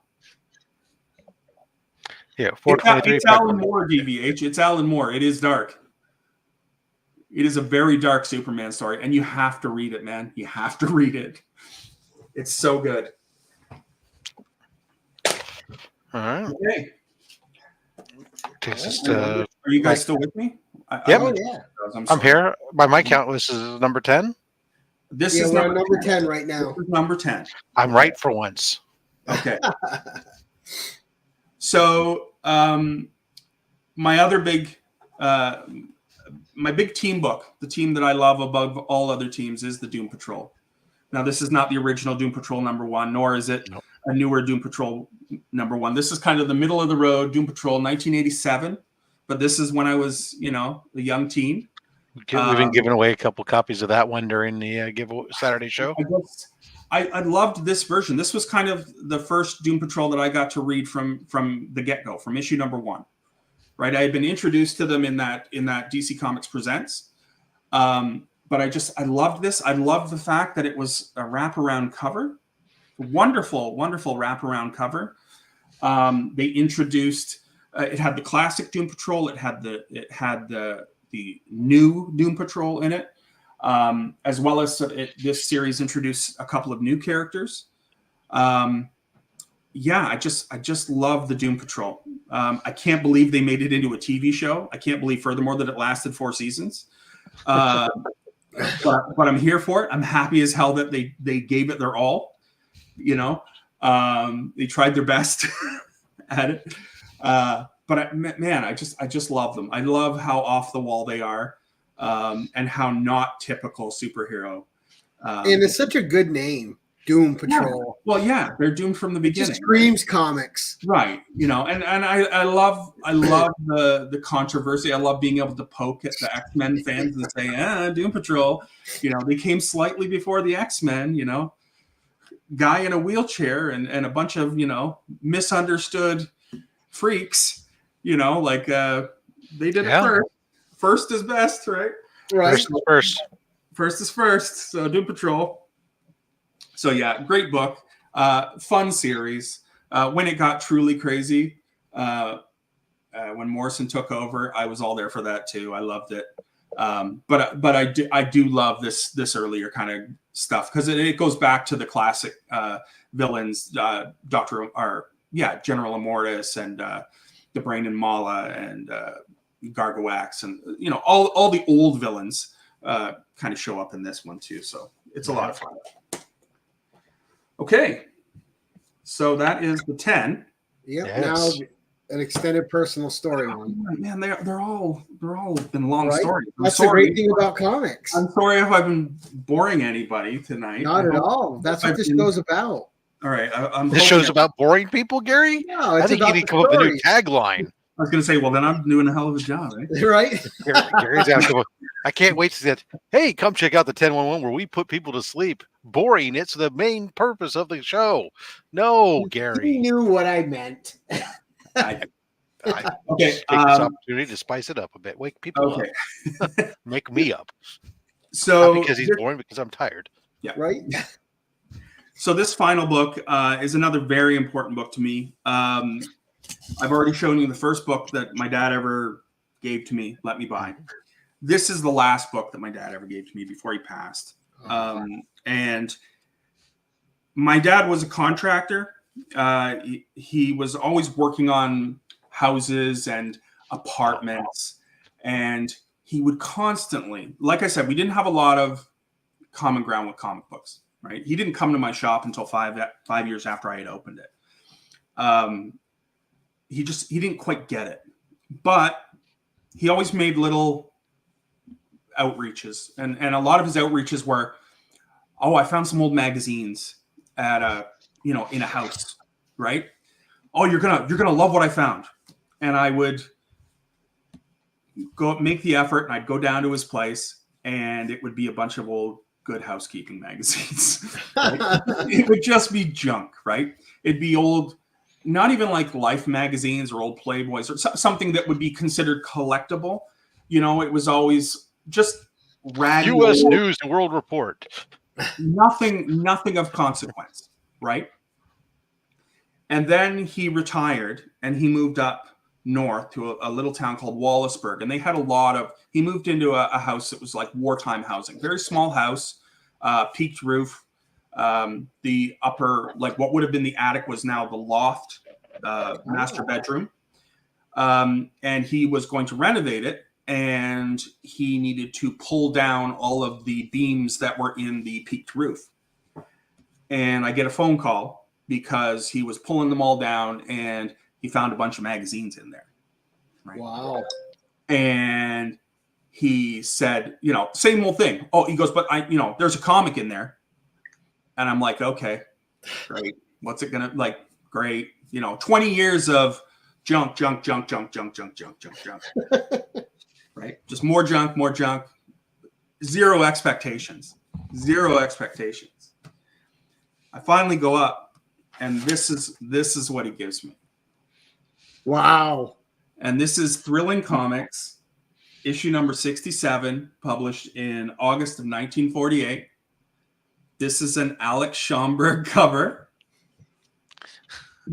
Yeah, 423. It's Alan Moore, DVH. It's Alan Moore. It is dark. It is a very dark Superman story, and you have to read it, man. You have to read it. It's so good. All right. Okay. Are you guys still with me? Yep. Oh, yeah. I'm here. By my count, this is number 10. This is number 10 right now. This is number 10. I'm right for once. Okay. So my other big my big team book, the team that I love above all other teams, is the Doom Patrol. Now, this is not the original Doom Patrol #1, nor is it a newer Doom Patrol #1. This is kind of the middle of the road Doom Patrol 1987, but this is when I was, a young teen. We've been giving away a couple copies of that one during the Saturday show. I loved this version. This was kind of the first Doom Patrol that I got to read from the get-go, from issue #1. Right, I had been introduced to them in that DC Comics Presents, but I loved this. I loved the fact that it was a wraparound cover, wonderful wraparound cover. They introduced it had the classic Doom Patrol. It had the new Doom Patrol in it, as well as this series introduced a couple of new characters. Yeah, I just love the Doom Patrol. I can't believe they made it into a TV show. I can't believe, furthermore, that it lasted 4 seasons. But I'm here for it. I'm happy as hell that they gave it their all. They tried their best at it. But I just love them. I love how off the wall they are, and how not typical superhero. And it's such a good name. Doom Patrol. Yeah. Well, yeah, they're doomed from the beginning. It just screams comics, right? And I love the controversy. I love being able to poke at the X-Men fans and say, Doom Patrol, they came slightly before the X-Men. Guy in a wheelchair and a bunch of misunderstood freaks. They did it first. First is best, right? Right. First is first. So Doom Patrol. So yeah, great book, fun series. When it got truly crazy, when Morrison took over, I was all there for that too. I loved it. But I do love this earlier kind of stuff, because it goes back to the classic villains, General Immortus and the Brain and Mala and Gargoax, and all the old villains kind of show up in this one too. So it's a lot of fun. Okay, so that is the 10. Yep. Yes. Now an extended personal story one. Man, they're all been long stories. That's the great thing about comics. I'm sorry if I've been boring anybody tonight. Not at all. That's what this show's about. All right, this show's about boring people, Gary. No, I think you need to come up with a new tagline. I was going to say, well, then I'm doing a hell of a job, eh? Right? Gary's out. I can't wait to see that. Hey, come check out the 1011 where we put people to sleep. Boring. It's the main purpose of the show. No, Gary. You knew what I meant. I okay. Take this opportunity to spice it up a bit. Wake people up. Make me up. So not because he's boring, because I'm tired. Yeah. Right. So this final book is another very important book to me. I've already shown you the first book that my dad ever gave to me, let me buy. This is the last book that my dad ever gave to me before he passed. And my dad was a contractor. He was always working on houses and apartments. And he would constantly, like I said, we didn't have a lot of common ground with comic books, right? He didn't come to my shop until 5 years after I had opened it. He didn't quite get it, but he always made little outreaches, and a lot of his outreaches were, I found some old magazines at in a house, right? Oh, you're gonna love what I found. And I would go make the effort, and I'd go down to his place, and it would be a bunch of old Good Housekeeping magazines. Right? It would just be junk, right? It'd be old, not even like Life magazines or old Playboys or something that would be considered collectible. It was always just ratty. U.S. News and World Report. Nothing of consequence, right? And then he retired and he moved up north to a little town called Wallaceburg. And they had he moved into a house that was like wartime housing, very small house, peaked roof. The upper, like what would have been the attic was now the loft, master bedroom. And he was going to renovate it, and he needed to pull down all of the beams that were in the peaked roof. And I get a phone call because he was pulling them all down, and he found a bunch of magazines in there. Right? Wow. And he said, same old thing. Oh, he goes, but there's a comic in there. And I'm like, okay, great. What's it gonna like? Great. 20 years of junk. Right? Just more junk. Zero expectations. I finally go up, and this is what he gives me. Wow. And this is Thrilling Comics, issue number 67, published in August of 1948. This is an Alex Schomburg cover.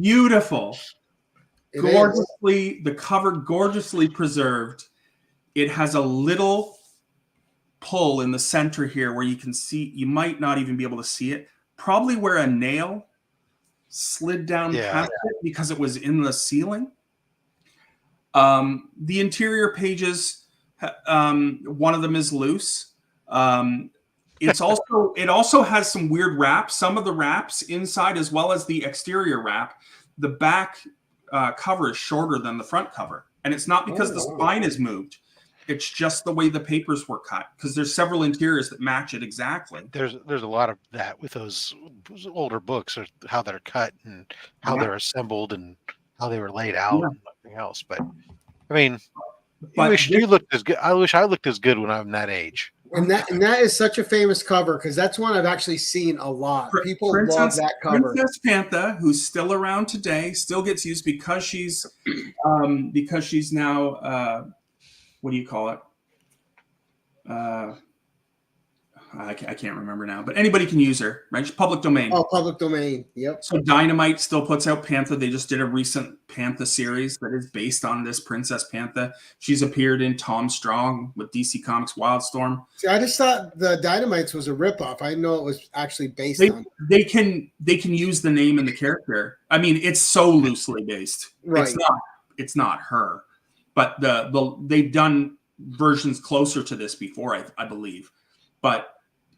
Beautiful. The cover gorgeously preserved. It has a little pull in the center here where you can see, you might not even be able to see it, probably where a nail slid down past it because it was in the ceiling. The interior pages, one of them is loose. It also has some weird wraps. Some of the wraps inside, as well as the exterior wrap, the back cover is shorter than the front cover, and it's not because the spine is moved. It's just the way the papers were cut, because there's several interiors that match it exactly. There's a lot of that with those older books, or how they're cut and how they're assembled and how they were laid out and everything else. But I mean, I wish you looked as good. I wish I looked as good when I'm that age. And that is such a famous cover, because that's one I've actually seen a lot. People love that cover. Princess Pantha, who's still around today, still gets used because she's now what do you call it? I can't remember now, but anybody can use her, right? She's public domain. Oh, public domain. Yep. So Dynamite still puts out Pantha. They just did a recent Pantha series that is based on this Princess Pantha. She's appeared in Tom Strong with DC Comics Wildstorm. See, I just thought the Dynamites was a ripoff. I didn't know it was actually based on. They can use the name and the character. I mean, it's so loosely based. Right. It's not her, but they've done versions closer to this before, I believe, but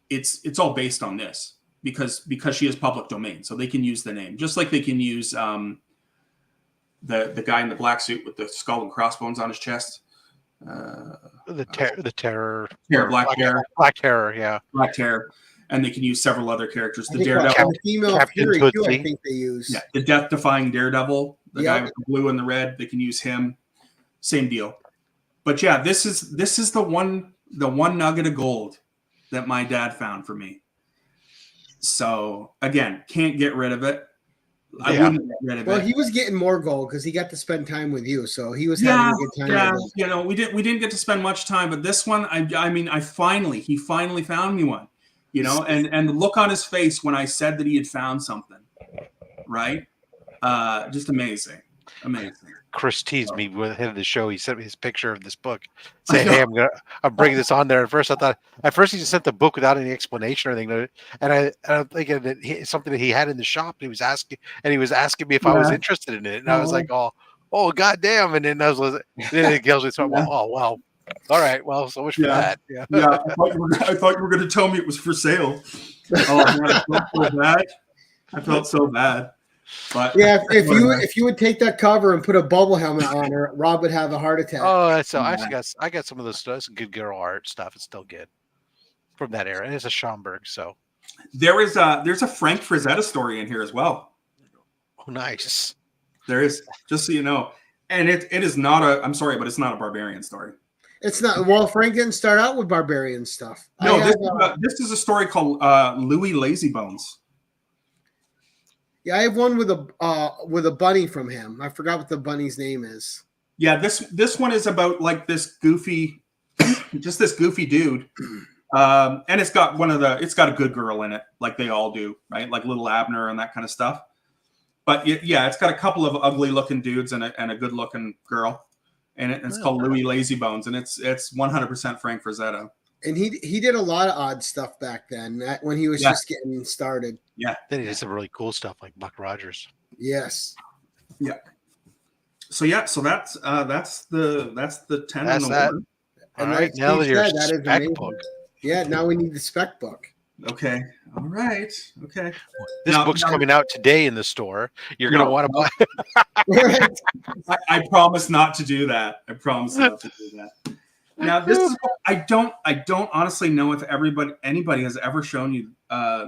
it's all based on this because she is public domain, so they can use the name, just like they can use the guy in the black suit with the skull and crossbones on his chest. The terror, Black Terror, yeah, Black Terror, and they can use several other characters. The Daredevil, female Captain Fury Tootsie. too, I think they use. Yeah, the death-defying Daredevil, the guy with the blue and the red. They can use him. Same deal. But yeah, this is the one nugget of gold that my dad found for me. So again, can't get rid of it. I wouldn't get rid of it. Well, he was getting more gold because he got to spend time with you, so he was having a good time. Yeah, we didn't get to spend much time, but this one, he finally found me one, and the look on his face when I said that he had found something, right? Just amazing. Chris teased me with the head of the show. He sent me his picture of this book. Said, "Hey, I'm bringing this on there." At first he just sent the book without any explanation or anything. And I'm thinking that it's something that he had in the shop. And he was asking me if I was interested in it. And I was like, "Oh, goddamn!" And then then it goes, "Oh, wow, all right, well, so much for that." Yeah. I thought you were going to tell me it was for sale. Oh man, I felt so bad. But yeah, if you would take that cover and put a bubble helmet on her, Rob would have a heart attack. Oh, so I got some of those stuff. Some good girl art stuff. It's still good from that era. And it's a Schomburg, so there's a Frank Frazetta story in here as well. Oh, nice. There is, just so you know, and it is not a. I'm sorry, but it's not a Barbarian story. It's not. Well, Frank didn't start out with Barbarian stuff. No, this is a story called Louis Lazybones. Yeah, I have one with a bunny from him. I forgot what the bunny's name is. Yeah, this one is about like this goofy dude, and it's got a good girl in it, like they all do, right? Like little Abner and that kind of stuff. But yeah, it's got a couple of ugly looking dudes and a good looking girl, and it's called Louis Lazybones, and it's 100% Frank Frazetta. And he did a lot of odd stuff back then when he was just getting started. Yeah. Then he did some really cool stuff like Buck Rogers. Yes. Yeah. So that's the 10 That's and the that. 1. All right, now that your spec book. Yeah, now we need the spec book. Okay. All right. Okay. This book's coming out today in the store. You're going to want to buy. I promise not to do that. I promise not to do that. Now, this is I don't honestly know if anybody has ever shown you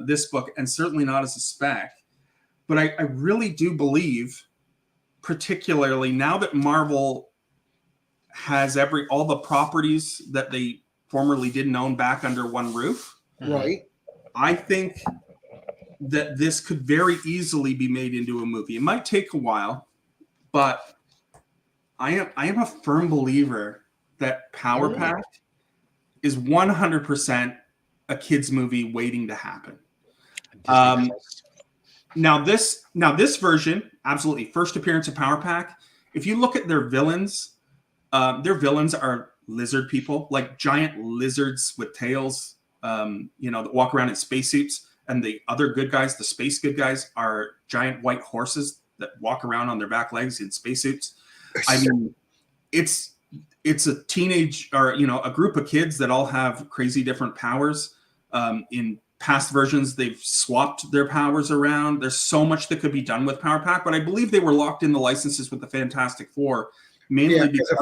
this book, and certainly not as a spec. But I really do believe, particularly now that Marvel has all the properties that they formerly didn't own back under one roof. Right. I think that this could very easily be made into a movie. It might take a while, but I am a firm believer that Power Pack is 100% a kids movie waiting to happen. Now this version, absolutely first appearance of Power Pack. If you look at their villains are lizard people, like giant lizards with tails, that walk around in spacesuits. And the other good guys, the space good guys, are giant white horses that walk around on their back legs in spacesuits. I mean, it's a teenage or a group of kids that all have crazy different powers. In past versions, they've swapped their powers around. There's so much that could be done with Power Pack, but I believe they were locked in the licenses with the Fantastic Four, mainly because of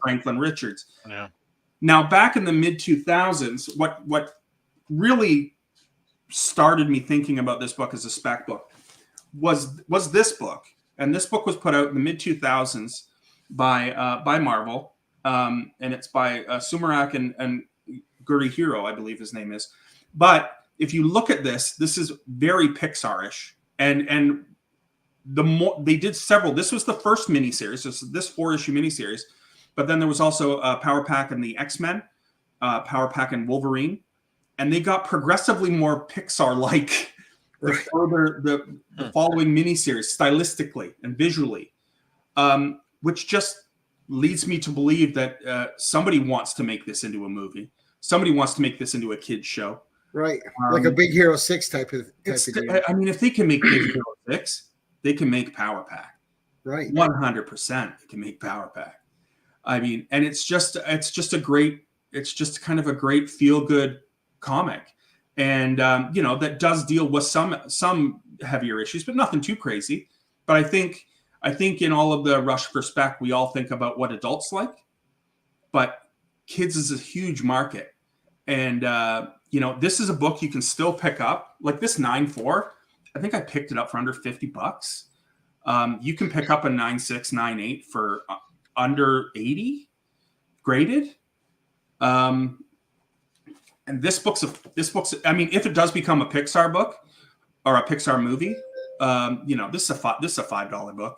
Franklin Richards. Yeah. Now, back in the mid 2000s, what really started me thinking about this book as a spec book was this book, and this book was put out in the mid 2000s by Marvel, and it's by Sumarak and Gurihiro, I believe his name is. But if you look at this is very Pixar-ish, and they did several. This was the first miniseries. This 4-issue miniseries, but then there was also Power Pack and the X-Men, Power Pack and Wolverine, and they got progressively more Pixar-like the further the following miniseries, stylistically and visually, which just leads me to believe that somebody wants to make this into a movie. Somebody wants to make this into a kid's show. Right. Like a Big Hero 6 type of deal. I mean, if they can make Big Hero 6, they can make Power Pack. Right. 100% they can make Power Pack. I mean, and it's just kind of a great feel-good comic. And that does deal with some heavier issues, but nothing too crazy. But I think in all of the rush for spec, we all think about what adults like, but kids is a huge market. And this is a book you can still pick up, like this 9.4. I think I picked it up for under $50. You can pick up a 9.6, 9.8 for under 80 graded. And this book's I mean, if it does become a Pixar book or a Pixar movie, this is a $5 book.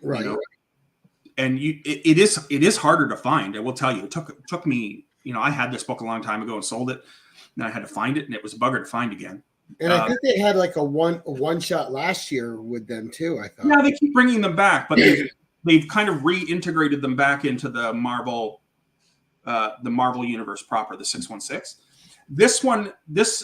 Right. And it is harder to find. I will tell you, it took me, I had this book a long time ago and sold it, and I had to find it, and it was a bugger to find again. And I think they had like a one shot last year with them too, I thought. Yeah, they keep bringing them back, but they've kind of reintegrated them back into the Marvel universe proper, the 616. This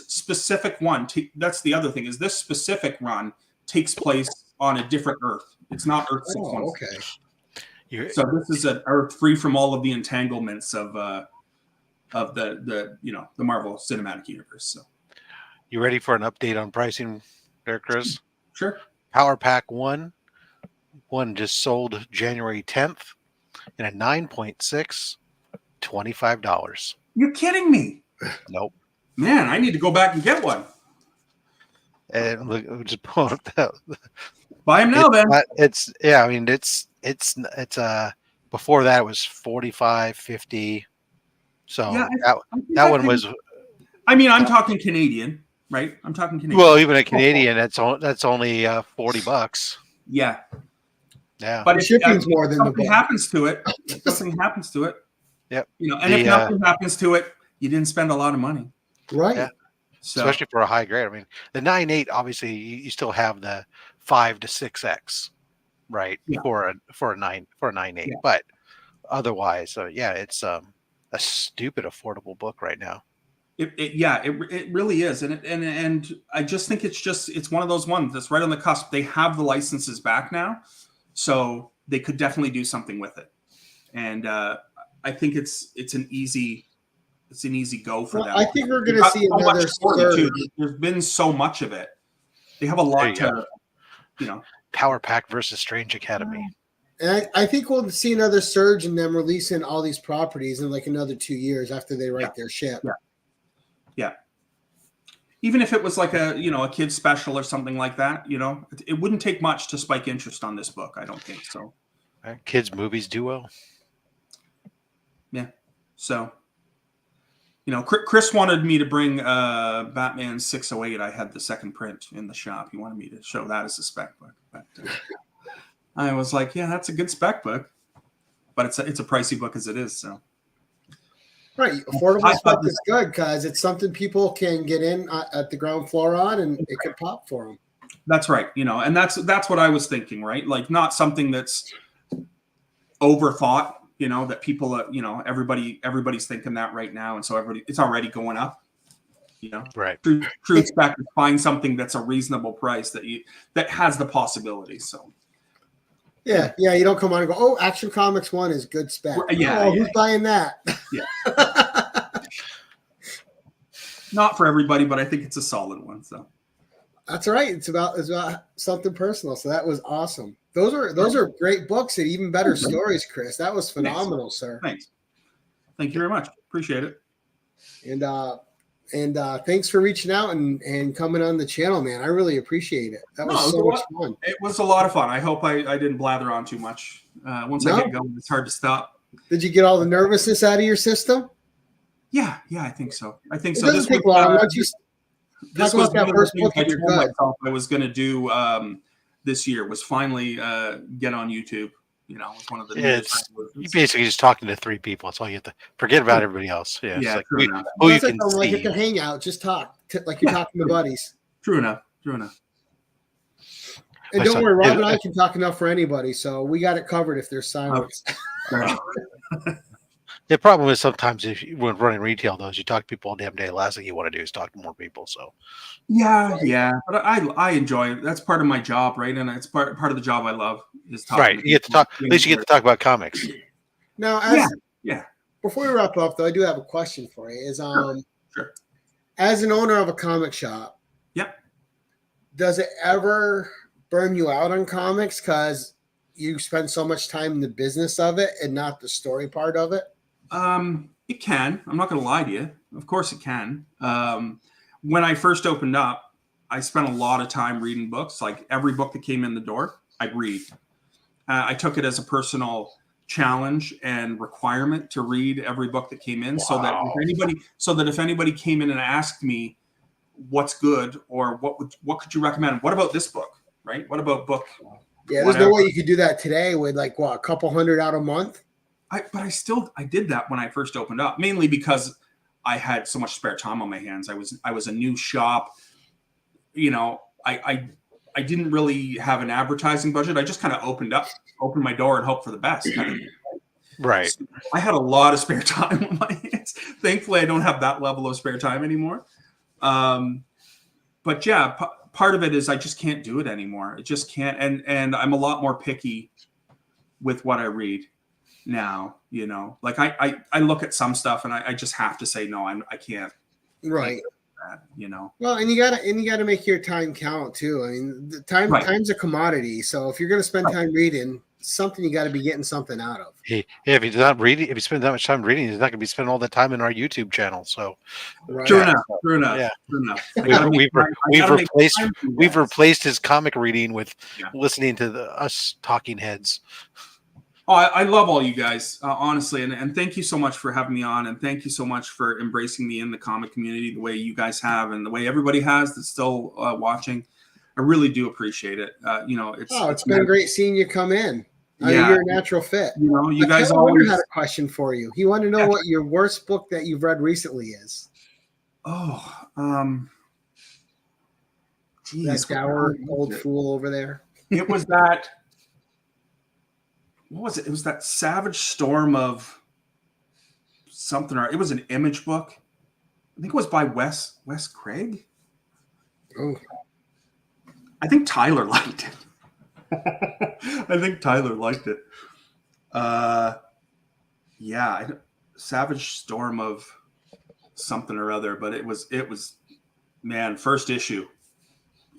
specific one, that's the other thing, is this specific run takes place on a different Earth. It's not Earth 616. Oh, okay. So this is an Earth free from all of the entanglements of the Marvel Cinematic Universe. So, you ready for an update on pricing there, Chris? Sure. Power Pack 1 just sold January 10th in a 9.6, $25. You're kidding me. Nope. Man, I need to go back and get one. And look, just pull up that. Buy them now, then. It's before that it was 45, 50. So yeah, that one was. I mean, I'm talking Canadian, right? I'm talking Canadian. Well, even a Canadian, that's only $40. Yeah. Yeah. But the shipping's more than something happens to it. If something happens to it. Yep. And if nothing happens to it, you didn't spend a lot of money. Right. Yeah. So, especially for a high grade. I mean, the 9.8, obviously, you still have the 5 to 6x, right? Yeah. For a 9.8. Yeah. But otherwise, it's a stupid affordable book right now. It really is, and I just think it's one of those ones that's right on the cusp. They have the licenses back now, so they could definitely do something with it, and I think it's an easy go for them. I think we're going to see another surge. There's been so much of it. They have a lot to, Power Pack versus Strange Academy. And I think we'll see another surge in them releasing all these properties in like another 2 years after they write their ship. Yeah. Even if it was like a kid's special or something like that, it wouldn't take much to spike interest on this book. I don't think so. Kids' movies do well. Yeah. So, Chris wanted me to bring Batman 608. I had the second print in the shop. He wanted me to show that as a spec book. But I was like, yeah, that's a good spec book. But it's a pricey book as it is. So. Right. Affordable spec is good because it's something people can get in at the ground floor on and it could pop for them. That's right. And that's what I was thinking, right? Like not something that's overthought. That people, everybody's thinking that right now. And so it's already going up, Right. True spec is find something that's a reasonable price that has the possibility. So. Yeah. You don't come on and go, oh, Action Comics 1 is good spec. Who's buying that? Yeah. Not for everybody, but I think it's a solid one. So. That's right. It's about something personal. So that was awesome. Those are great books and even better stories, Chris. That was phenomenal, sir. Thanks. Thank you very much. Appreciate it. And thanks for reaching out and coming on the channel, man. I really appreciate it. That was so much fun. It was a lot of fun. I hope I didn't blather on too much. Once I get going, it's hard to stop. Did you get all the nervousness out of your system? Yeah, I think so. It doesn't take long. Once you this was that first book I told myself I was going to do this year was finally get on YouTube. It was one of the. You basically just talking to 3 people. That's all you have to forget about everybody else. Yeah, yeah. Like who you can see. Like it's a hangout. Just talk like you're talking to buddies. True enough. And don't worry, Rob and I can talk enough for anybody, so we got it covered if there's silence. The problem is sometimes when running retail, though, you talk to people all damn day. The last thing you want to do is talk to more people. So, yeah, but I enjoy it. That's part of my job, right? And it's part of the job I love is talking. Right, you get to talk. At least you get to talk about comics. Now, before we wrap up, though, I do have a question for you. Is Sure. As an owner of a comic shop, does it ever burn you out on comics because you spend so much time in the business of it and not the story part of it? It can. I'm not going to lie to you. Of course it can. When I first opened up, I spent a lot of time reading books. Like every book that came in the door, I'd read. I took it as a personal challenge and requirement to read every book that came in. Wow. so that if anybody came in and asked me what's good or what could you recommend? What about this book? Right? What about book? Yeah, there's no way you could do that today with like a couple hundred out a month. I did that when I first opened up, mainly because I had so much spare time on my hands. I was a new shop. I didn't really have an advertising budget. I just kind of opened my door and hoped for the best. Kind of. Right. So I had a lot of spare time on my hands. Thankfully, I don't have that level of spare time anymore. But yeah, part of it is I just can't do it anymore. It just can't. And I'm a lot more picky with what I read now, like I look at some stuff and I just have to say, no, I can't. Right. That, Well, and you gotta make your time count too. I mean, the time's a commodity. So if you're going to spend time reading, something you got to be getting something out of. If you're not reading, if you spend that much time reading, you're not going to be spending all the time in our YouTube channel. So, true enough. We've replaced his comic reading with listening to us talking heads. Oh, I love all you guys, honestly, and thank you so much for having me on, and thank you so much for embracing me in the comic community the way you guys have, and the way everybody has that's still watching. I really do appreciate it. It's been great seeing you come in. You're a natural fit. You guys always had a question for you. He wanted to know what your worst book that you've read recently is. Jeez, that dour old fool over there. It was that. What was it? It was that Savage Storm of something. Or it was an Image book. I think it was by Wes Craig. Oh, I think Tyler liked it. Savage Storm of something or other, but it was man, first issue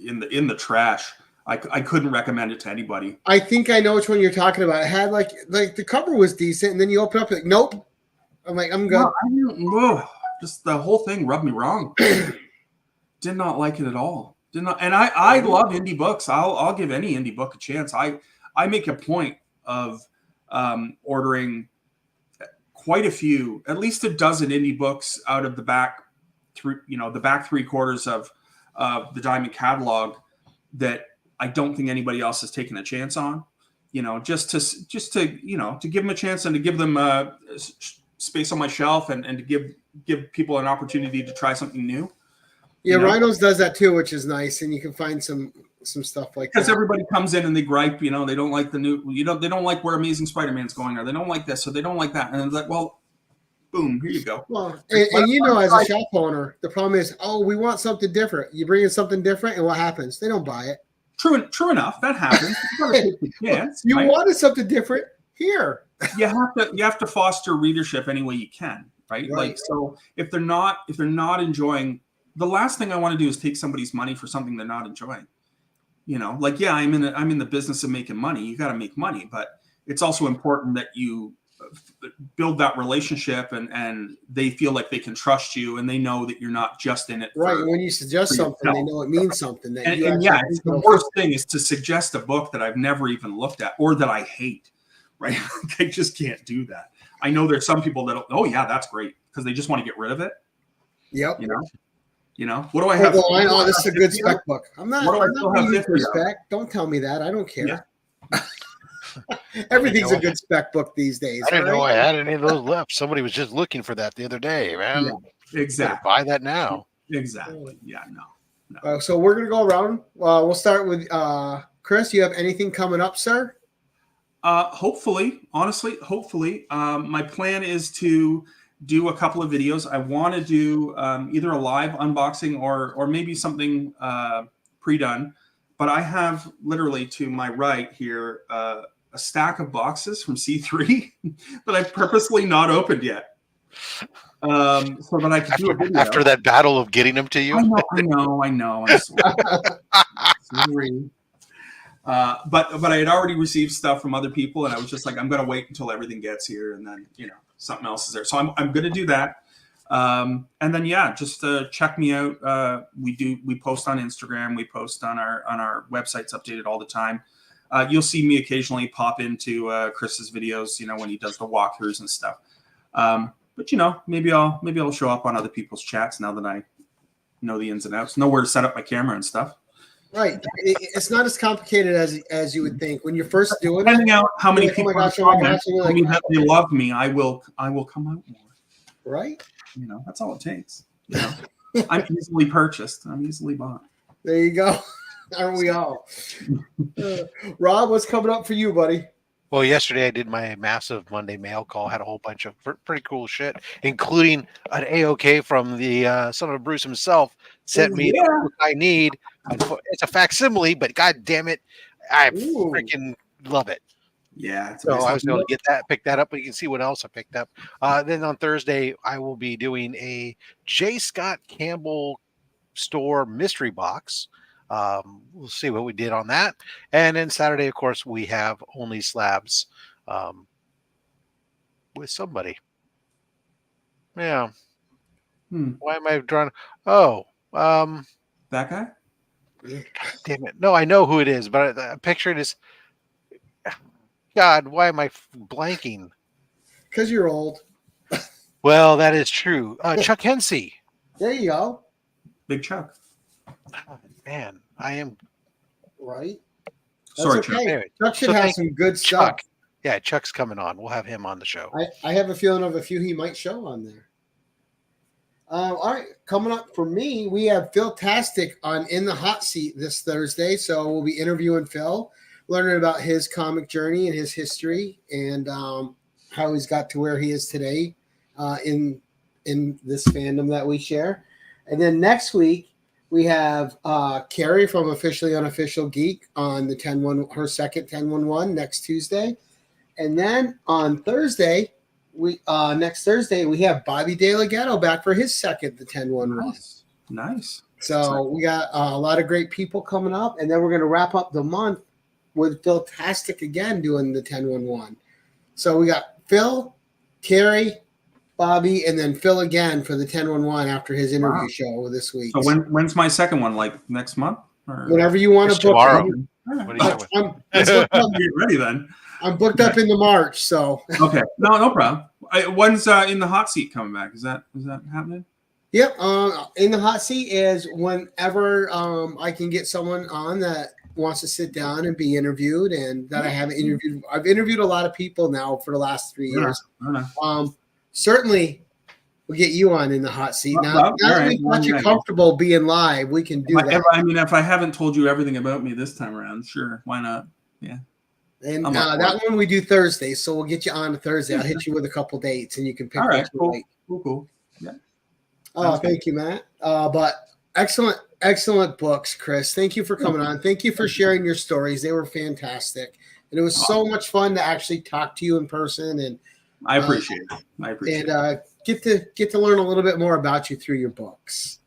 in the trash. I couldn't recommend it to anybody. I think I know which one you're talking about. It had like the cover was decent, and then you open up like, nope. I'm like, I'm good. Just the whole thing rubbed me wrong. Did not like it at all. Did not, and I love indie books. I'll give any indie book a chance. I make a point of ordering quite a few, at least a dozen indie books out of the back three quarters of the Diamond catalog that I don't think anybody else has taken a chance on. Just to give them a chance and to give them space on my shelf and to give people an opportunity to try something new. Yeah, Rhinos does that too, which is nice, and you can find some stuff like that. Because everybody comes in and they gripe, they don't like the new, they don't like where Amazing Spider-Man's going, or they don't like this, or they don't like that, and it's like, well, boom, here you go. Well, and as a shop owner, the problem is, we want something different. You bring in something different, and what happens? They don't buy it. True enough, that happens. You wanted something different here. You have to foster readership any way you can, right? Like, so if they're not enjoying, the last thing I want to do is take somebody's money for something they're not enjoying. I'm in the business of making money. You got to make money, but it's also important that you build that relationship and they feel like they can trust you and they know that you're not just in it. Right. When you suggest something, they know it means something. It's the worst thing is to suggest a book that I've never even looked at or that I hate. Right. They just can't do that. I know there's some people that, oh yeah, that's great, because they just want to get rid of it. Yep. What do I have? This is a good spec book. I'm not reading for spec. Don't tell me that. I don't care. Yeah. Everything's a good spec book these days. I didn't know I had any of those left. Somebody was just looking for that the other day, man. Yeah, exactly. Buy that now. Exactly. Yeah, no. So we're gonna go around. We'll start with Chris. You have anything coming up, sir? Hopefully. My plan is to do a couple of videos. I want to do either a live unboxing or maybe something pre-done. But I have literally to my right here a stack of boxes from C3 that I've purposely not opened yet. So that I can do a video. After that battle of getting them to you. I know. I'm sorry. But I had already received stuff from other people, and I was just like, I'm going to wait until everything gets here, and then something else is there. So I'm going to do that, and then just check me out. We post on Instagram, we post on our websites, updated all the time. You'll see me occasionally pop into Chris's videos, when he does the walkthroughs and stuff. But maybe I'll show up on other people's chats now that I know the ins and outs, know where to set up my camera and stuff. Right. It's not as complicated as you would think when you're first doing it. Finding out how many people that they love me, I will come out more. Right. That's all it takes. I'm easily purchased. I'm easily bought. There you go. Aren't we all? Rob, what's coming up for you, buddy? Well, yesterday I did my massive Monday mail call, had a whole bunch of pretty cool shit, including an AOK from the son of Bruce himself, sent me the book I need. It's a facsimile, but god damn it, I freaking love it. Yeah. So I was able to pick that up, but you can see what else I picked up. Then on Thursday, I will be doing a J. Scott Campbell store mystery box. We'll see what we did on that. And then Saturday, of course, we have Only Slabs with somebody. Yeah. Why am I drawing? Oh, that guy? God damn it. No, I know who it is, but I picture it as God, why am I blanking? Because you're old. Well, that is true. Chuck Hensey. There you go. Big Chuck. Man, I am right. That's sorry, okay. Chuck. Anyway, Chuck should have some good stuff. Chuck. Yeah, Chuck's coming on. We'll have him on the show. I have a feeling of a few he might show on there. All right, coming up for me, we have Phil Tastic on In the Hot Seat this Thursday. So we'll be interviewing Phil, learning about his comic journey and his history, and how he's got to where he is today in this fandom that we share. And then next week we have Carrie from Officially Unofficial Geek on the 10-1, her second 10-1-1 next Tuesday, and then on Thursday. Next Thursday we have Bobby De La Ghetto back for his second the 10-1-1. Nice. So we got a lot of great people coming up, and then we're going to wrap up the month with Phil Tastic again doing the 10-1-1. So we got Phil, Carrie, Bobby, and then Phil again for the 10-1-1 after his interview show this week. So when's my second one? Like next month? Or? Whenever you want to book tomorrow. it. What are you doing? Get ready then. I'm booked up into March, so Okay, no problem. When's In the Hot Seat coming back? Is that happening? Yep. In the hot seat is whenever I can get someone on that wants to sit down and be interviewed, and that I haven't interviewed. I've interviewed a lot of people now for the last 3 years. Certainly, we'll get you on In the Hot Seat. Now that we've got you comfortable being live, we can do that. If I haven't told you everything about me this time around, sure, why not? Yeah. And that one we do Thursday, so we'll get you on a Thursday. I'll hit you with a couple dates, and you can pick. All right, what you like. Cool. Yeah. Oh, thank you, Matt. But excellent books, Chris. Thank you for coming on. Thank you for sharing your stories. They were fantastic, and it was so much fun to actually talk to you in person. And I appreciate it. And get to learn a little bit more about you through your books.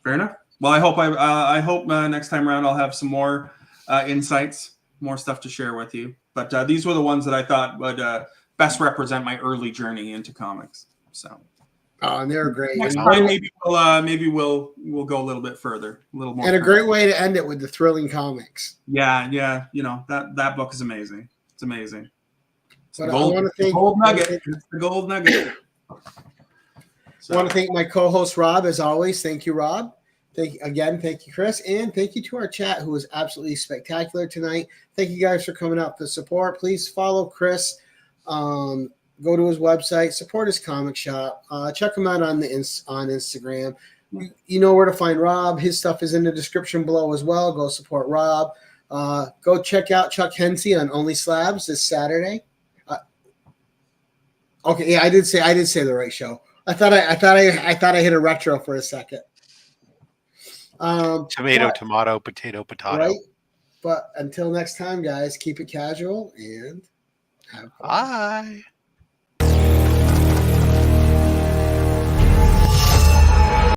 Fair enough. Well, I hope next time around I'll have some more insights, more stuff to share with you. But these were the ones that I thought would best represent my early journey into comics. So. And they're great. Next time, maybe we'll go a little bit further, a little more. And a great way to end it with the thrilling comics. Yeah. You know that book is amazing. It's amazing. But I want to thank the gold nugget. I want to thank my co-host Rob as always. Thank you, Rob. Thank you, Chris, and thank you to our chat who was absolutely spectacular tonight. Thank you guys for coming out to support. Please follow Chris. Go to his website, support his comic shop. Check him out on Instagram. You know where to find Rob. His stuff is in the description below as well. Go support Rob. Go check out Chuck Hensey on Only Slabs this Saturday. Okay, yeah, I did say the right show. I thought I hit a retro for a second. Tomato, potato. Right? But until next time, guys, keep it casual and have fun. Bye.